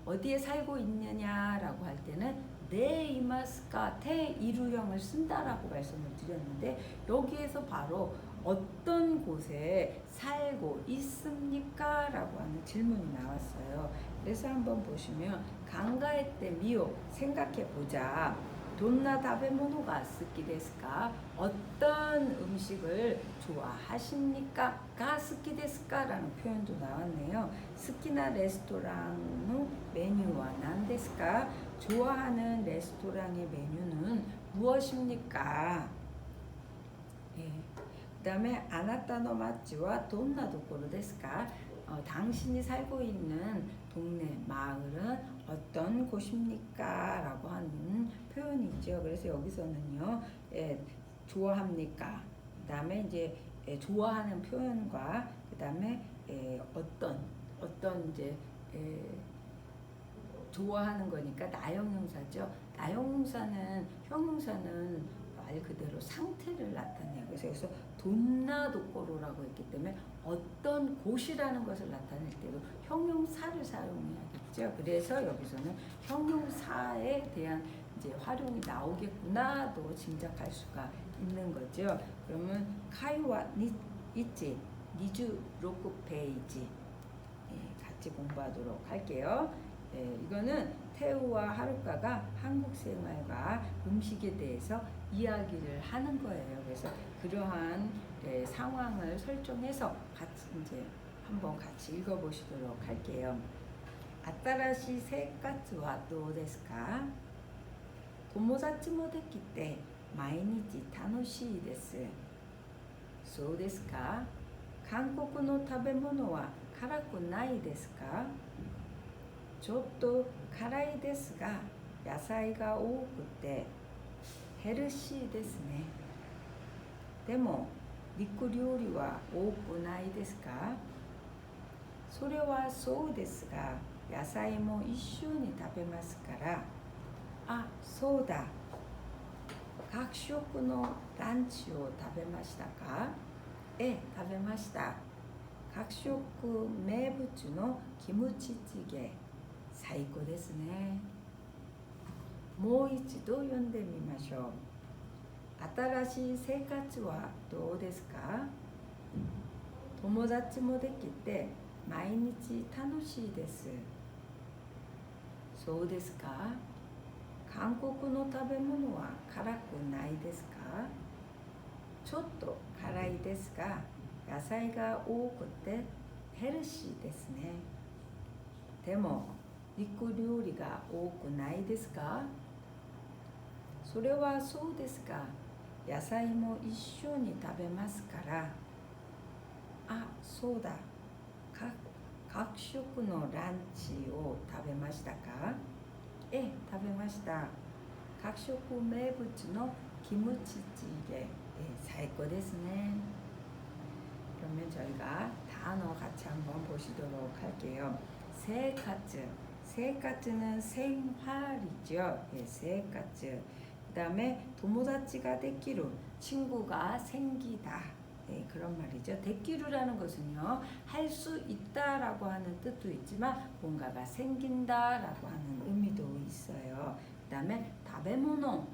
어디에 살고 있느냐라고 할 때는 네 이마스까 태이루형을 쓴다라고 말씀을 드렸는데, 여기에서 바로 어떤 곳에 살고 있습니까? 라고 하는 질문이 나왔어요. 그래서 한번 보시면 강가에 때 미오 생각해보자. 돈나 다베모노가 스키 데스까? 어떤 음식을 좋아하십니까? 가 스키 데스까? 라는 표현도 나왔네요. 스키나 레스토랑의 메뉴와 난 데스까? 좋아하는 레스토랑의 메뉴는 무엇입니까? 예. 그 다음에 아나타노 마치와 돈나 도코로 데스까? 당신이 살고 있는 동네, 마을은 어떤 곳입니까? 라고 하는 표현이죠. 그래서 여기서는요, 좋아합니까? 그 다음에 이제 좋아하는 표현과 그 다음에 어떤 이제 좋아하는 거니까 나형용사죠. 나형용사는, 형용사는 말 그대로 상태를 나타내요. 그래서 여기서 돈나도꼬로라고 했기 때문에 어떤 곳이라는 것을 나타낼 때도 형용사를 사용해야겠죠. 그래서 여기서는 형용사에 대한 이제 활용이 나오겠구나도 짐작할 수가 있는 거죠. 그러면 카이와 있지. 니주 로크 페이지 같이 공부하도록 할게요. 이거는 태우와 하루카가 한국 생활과 음식에 대해서 이야기를 하는 거예요. 그래서 그러한 상황을 설정해서 같이 이제 한번 같이 읽어보시도록 할게요. 아따라시 생활はどうですか? 友達もできて毎日楽しいです。そうですか? 韓国の食べ物は辛くないですか? ちょっと辛いですが野菜が多くてヘルシーですね。でも肉料理は多くないですか? それはそうですが野菜も一緒に食べますから。あ、そうだ。学食のランチを食べましたか? ええ、食べました。学食名物のキムチチゲ、最高ですね。もう一度読んでみましょう。新しい生活はどうですか? 友達もできて毎日楽しいです。そうですか? 韓国の食べ物は辛くないですか? ちょっと辛いですが野菜が多くてヘルシーですね。でも肉料理が多くないですか? それはそうですが野菜も一緒に食べますから。あ、そうだ。各食のランチを食べましたか? ええ、食べました。各食名物のキムチチゲ、最高ですね。그러면 저희가 단어 같이 한번 보시도록 할게요. 생활, 생활은 생활이죠. 생활. 그 다음에 도모다치가 데키루, 친구가 생기다. 그런 말이죠. 데키루라는 것은요, 할 수 있다라고 하는 뜻도 있지만 뭔가가 생긴다라고 하는 의미도 있어요. 그 다음에 다베모노,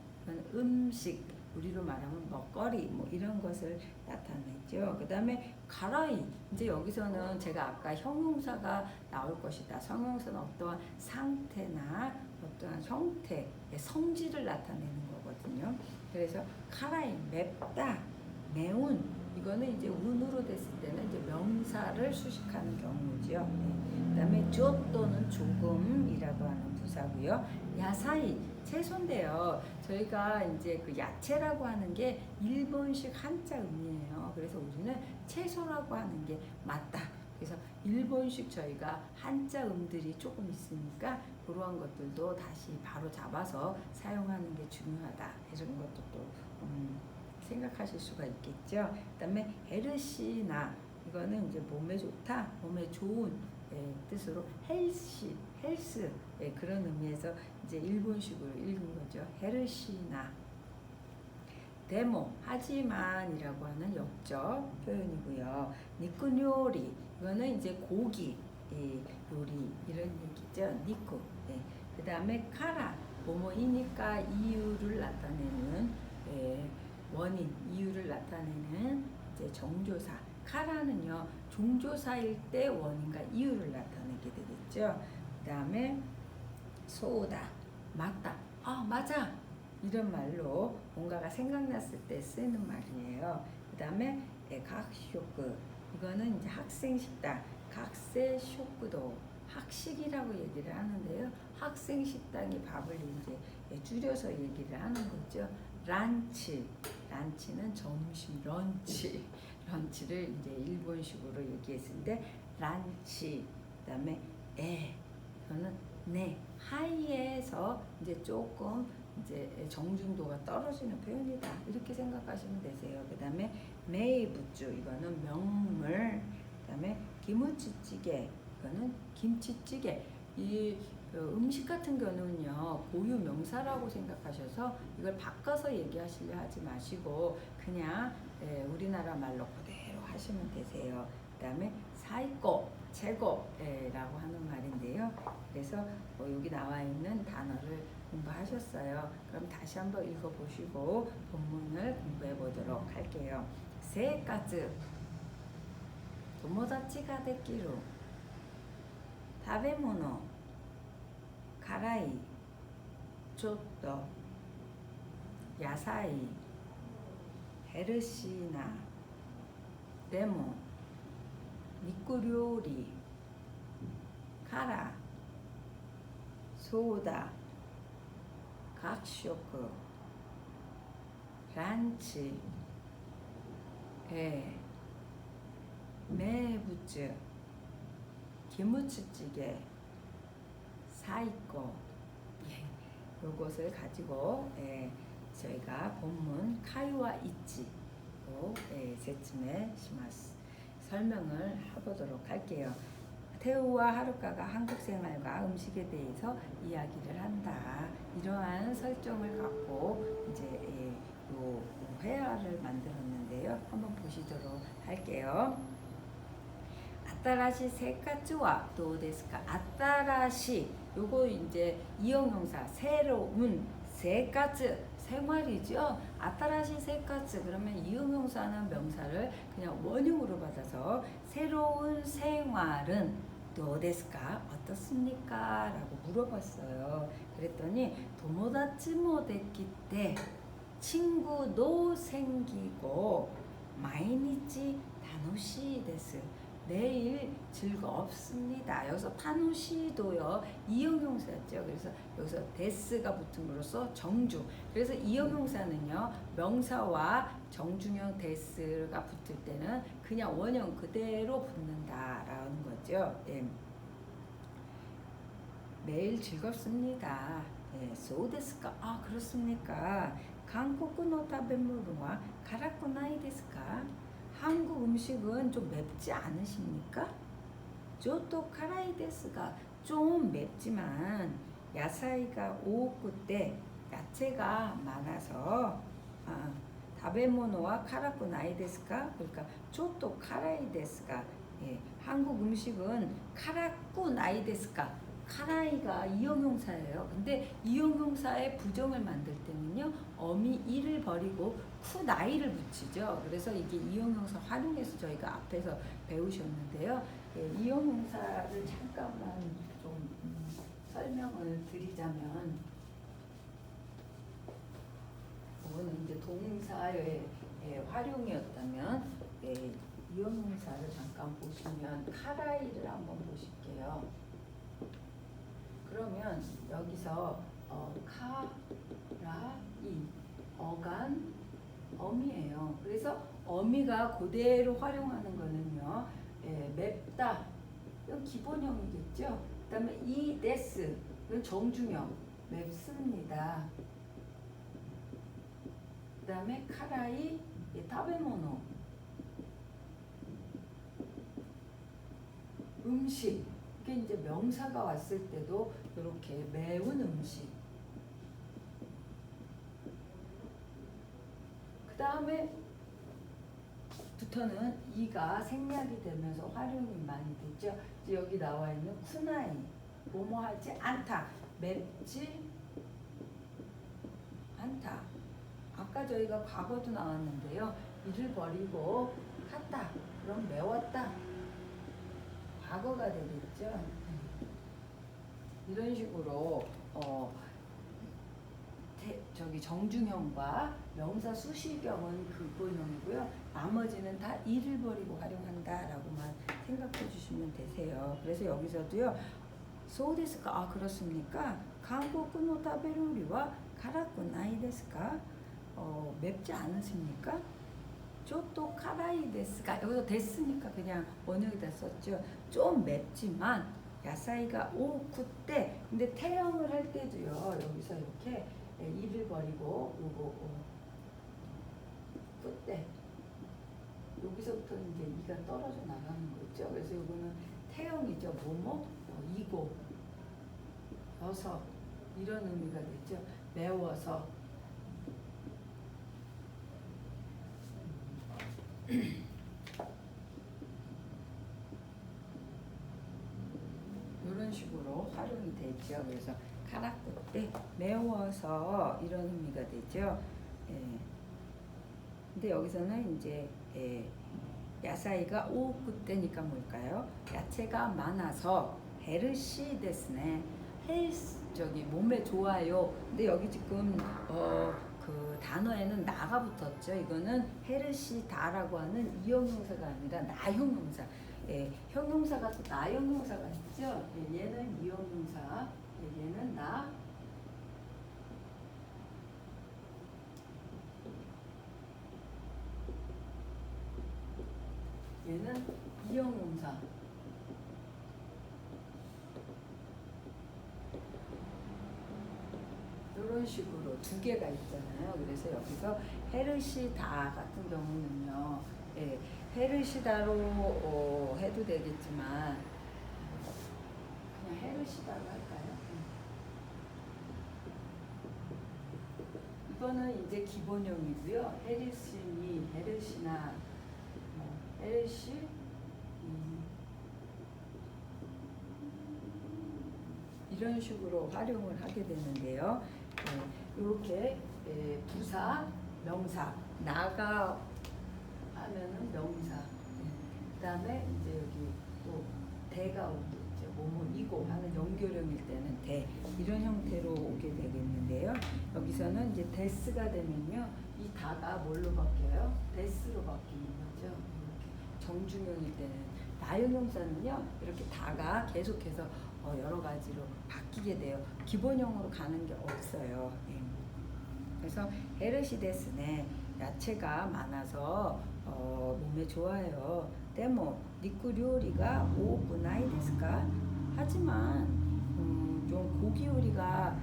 음식, 우리로 말하면 먹거리 뭐 이런 것을 나타내죠. 그 다음에 가라이, 이제 여기서는 제가 아까 형용사가 나올 것이다. 형용사는 어떠한 상태나 어떠한 형태의 성질을 나타내는 거거든요. 그래서 가라이, 맵다, 매운, 이거는 이제 운으로 됐을 때는 이제 명사를 수식하는 경우죠. 그 다음에 쪼또는 조금이라고 하는 부사고요. 야사이, 채소인데요. 저희가 이제 그 야채라고 하는 게 일본식 한자음이에요. 그래서 우리는 채소라고 하는 게 맞다. 그래서 일본식 저희가 한자음들이 조금 있으니까 그러한 것들도 다시 바로 잡아서 사용하는 게 중요하다. 이런 것도 또 생각하실 수가 있겠죠. 그 다음에 헤르시나, 이거는 이제 몸에 좋다, 몸에 좋은 뜻으로 헬스, 그런 의미에서 이제 일본식으로 읽은 거죠. 헤르시나. 데모, 하지만이라고 하는 역적 표현이고요. 니쿠 요리, 이거는 이제 고기 요리 이런 얘기죠. 니쿠. 그 다음에 카라, 뭐뭐이니까 이유를 나타내는 원인, 이유를 나타내는 이제 정조사. 카라는요, 종조사일 때 원인과 이유를 나타내게 되겠죠. 그 다음에 소다, 맞다, 아 맞아, 이런 말로 뭔가가 생각났을 때 쓰는 말이에요. 그 다음에 각쇼크, 이거는 이제 학생 식당, 각세 쇼크도 학식이라고 얘기를 하는데요. 학생 식당이 밥을 이제 줄여서 얘기를 하는 거죠. 란치, 란치는 점심, 런치를 이제 일본식으로 얘기했을 때 란치, 그다음에 이거는 네, 하이에서 이제 조금 이제 정중도가 떨어지는 표현이다. 이렇게 생각하시면 되세요. 그다음에 메이부쭈, 이거는 명물. 그다음에 김치찌개, 이거는 김치찌개. 이 음식 같은 경우는요, 고유 명사라고 생각하셔서 이걸 바꿔서 얘기하시려 하지 마시고 그냥 우리나라 말로 그대로 하시면 되세요. 그 다음에 사이코, 최고라고 하는 말인데요. 그래서 여기 나와 있는 단어를 공부하셨어요. 그럼 다시 한번 읽어보시고 본문을 공부해 보도록 할게요. 生活友達ができる食べ物辛いちょっと野菜ヘルシーなでも肉料理からソーダ各食ランチ名物キムチ찌개最高 요것을 가지고 저희가 본문 카이와 이치로 세츠메 시마스 설명을 해보도록 할게요. 태우와 하루카가 한국 생활과 음식에 대해서 이야기를 한다. 이러한 설정을 갖고 이제 요 회화를 만들었는데요. 한번 보시도록 할게요. 아따라시 생활과どうですか? 아따라시 요거 이제 이형용사 새로운 생활 생활이죠. 아따라시 생활 그러면 이형용사는 명사를 그냥 원형으로 받아서 새로운 생활은 どうですか? 어떻습니까? 라고 물어봤어요. 그랬더니 도모다치 모 데키테 친구도 생기고 마이니치 타노시 데스 매일 즐겁습니다. 여기서 타노시도요 이형용사였죠. 그래서 여기서 데스가 붙음으로써 정주. 그래서 이형용사는요 명사와 정중형 데스가 붙을 때는 그냥 원형 그대로 붙는다라는 거죠. 예. 매일 즐겁습니다. 예, 소데스까? 아 그렇습니까? 한국의 타베모루와 가라쿠 나이 데스까? 한국 음식은 좀 맵지 않으십니까? 조또 카라이 데스가 좀 맵지만 야사이가 오쿠 때 야채가 많아서 다베모노와 카라쿠 나이 데스까? 그러니까 조또 카라이 데스가 한국 음식은 카라쿠 나이 데스까? 카라이가 이형용사예요. 근데 이형용사의 부정을 만들 때는요 어미 이를 버리고 쿠 나이를 붙이죠. 그래서 이게 이형용사 활용해서 저희가 앞에서 배우셨는데요. 이형용사를 잠깐만 좀 설명을 드리자면, 이거는 이제 동사의 활용이었다면 이형용사를 잠깐 보시면 카라이를 한번 보실게요. 그러면 여기서 카라이 어간 어미예요. 그래서 어미가 그대로 활용하는 거는요 맵다 이건 기본형이겠죠. 그 다음에 이 데스 이건 정중형 맵습니다. 그 다음에 카라이 타베모노 음식. 이게 이제 명사가 왔을 때도 이렇게 매운 음식. 그 다음에 부터는 이가 생략이 되면서 활용이 많이 됐죠. 이제 여기 나와 있는 쿠나이 뭐뭐 하지 않다. 맵지 않다. 아까 저희가 과거도 나왔는데요. 이를 버리고 갔다. 그럼 매웠다. 과거가 되겠죠. 이런 식으로 저기 정중형과 명사 수식형은 근본형이고요. 나머지는 다 이를 버리고 활용한다라고만 생각해 주시면 되세요. 그래서 여기서도요. 소데스까? 아 그렇습니까? 한국의 타베料理は 辛くないですか? 맵지 않으십니까? 조또 카라이 데스가 여기서 데스니까 그냥 원형에다 썼죠. 좀 맵지만 야사이가 오쿠 때 근데 태형을 할 때도요. 여기서 이렇게 이를 버리고 요거 그때 여기서부터 이제 이가 떨어져 나가는 거죠. 그래서 요거는 태형이죠. 뭐뭐 이고 어서 이런 의미가 되죠. 매워서 이런 식으로 활용이 되죠. 그래서 카라쿠 때 매워서 이런 의미가 되죠. 예. 근데 여기서는 이제 야사이가 오쿠 때니까 뭘까요? 야채가 많아서 헬시 데스네. 헬스 저기 몸에 좋아요. 근데 여기 지금 그 단어에는 나가 붙었죠. 이거는 헬시다라고 하는 이형용사가 아니라 나형용사. 예, 형용사가 또 나형용사가 있죠. 예, 얘는 이형용사, 예, 얘는 나. 얘는 이형용사. 이런 식으로 두 개가 있잖아요. 그래서 여기서 헤르시다 같은 경우는요, 예, 헤르시다로 해도 되겠지만 그냥 헤르시다로 할까요? 이거는 이제 기본형이고요. 헤르시니, 헤르시나, 헤르시, 이런 식으로 활용을 하게 되는데요. 이렇게 부사, 명사, 나가 하면은 명사. 그 다음에 이제 여기 또 대가 오죠. 뭐뭐이고 하는 연결형일 때는 대. 이런 형태로 오게 되겠는데요. 여기서는 이제 데스가 되면요. 이 다가 뭘로 바뀌어요? 데스로 바뀌는 거죠. 이렇게 정중형일 때는. 나형용사는요. 이렇게 다가 계속해서 여러 가지로 바뀌게 돼요. 기본형으로 가는 게 없어요. 예. 그래서 헤르시데스네. 야채가 많아서 몸에 좋아요. 데모 니쿠 요리가 오브나이 데스까? 하지만 좀 고기 요리가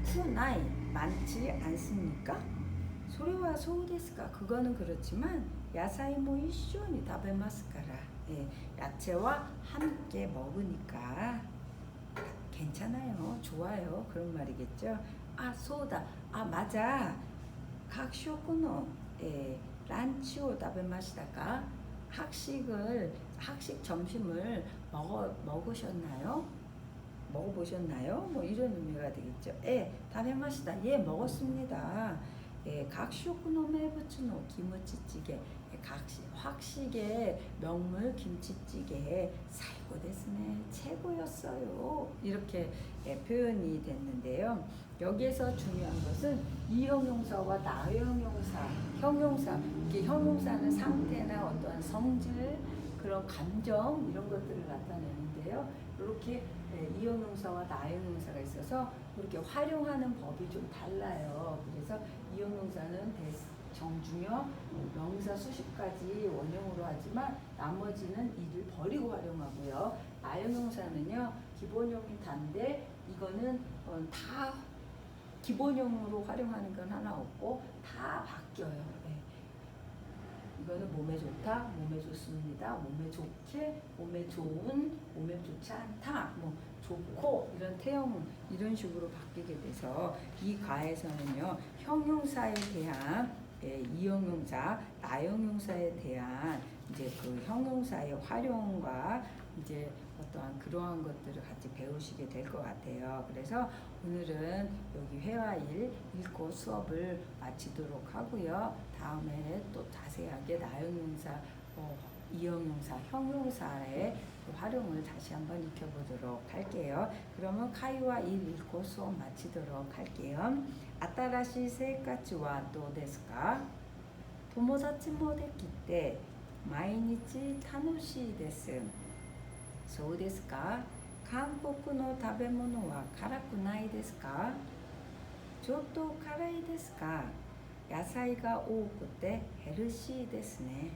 쿠나이 많지 않습니까? 소리와 소우데스까? 그거는 그렇지만 야사이 모 이쇼니 다베마스카라. 예, 야채와 함께 먹으니까 괜찮아요. 좋아요. 그런 말이겠죠. 아, 소다. 아, 맞아. 각쇼쿠노 란치오 다베마시다가 학식 점심을 먹으셨나요? 먹어보셨나요? 뭐 이런 의미가 되겠죠. 다베마시다. 예, 먹었습니다. 각쇼쿠노 메부츠노 기무치찌개. 확식의 명물 김치찌개 사이고 데스네. 최고였어요. 이렇게 표현이 됐는데요. 여기에서 중요한 것은 이형용사와 나형용사, 형용사. 이게 형용사는 상태나 어떠한 성질, 그런 감정 이런 것들을 나타내는데요. 이렇게 이형용사와 나형용사가 있어서 이렇게 활용하는 법이 좀 달라요. 그래서 이형용사는 정중형, 명사 수식까지 원형으로 하지만 나머지는 이를 버리고 활용하고요. 나형용사는요 기본형이 단데 이거는 다 기본형으로 활용하는 건 하나 없고 다 바뀌어요. 네. 이거는 몸에 좋다, 몸에 좋습니다, 몸에 좋게, 몸에 좋은, 몸에 좋지 않다, 뭐 좋고 이런 태형 이런 식으로 바뀌게 돼서 이 가에서는요 형용사에 대한 이형용사, 나형용사에 대한 이제 그 형용사의 활용과 이제 어떠한 그러한 것들을 같이 배우시게 될 것 같아요. 그래서 오늘은 여기 회화 1 읽고 수업을 마치도록 하고요. 다음에 또 자세하게 나형용사, 이형용사, 형용사의 활용을 다시 한번 익혀보도록 할게요. 그러면 카이와 1 읽고 수업 마치도록 할게요. 新しい生活はどうですか？友達もできて毎日楽しいです。そうですか？韓国の食べ物は辛くないですか？ちょっと辛いですか？野菜が多くてヘルシーですね。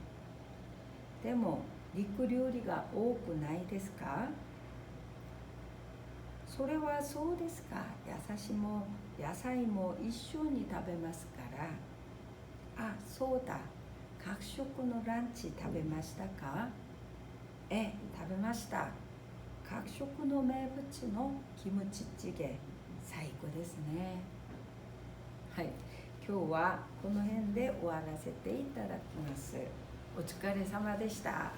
でも肉料理が多くないですか？それはそうですか。野菜も一緒に食べますから。あ、そうだ。各食のランチ食べましたか？食べました。各食の名物のキムチチゲ、最高ですね。はい、今日はこの辺で終わらせていただきます。お疲れ様でした。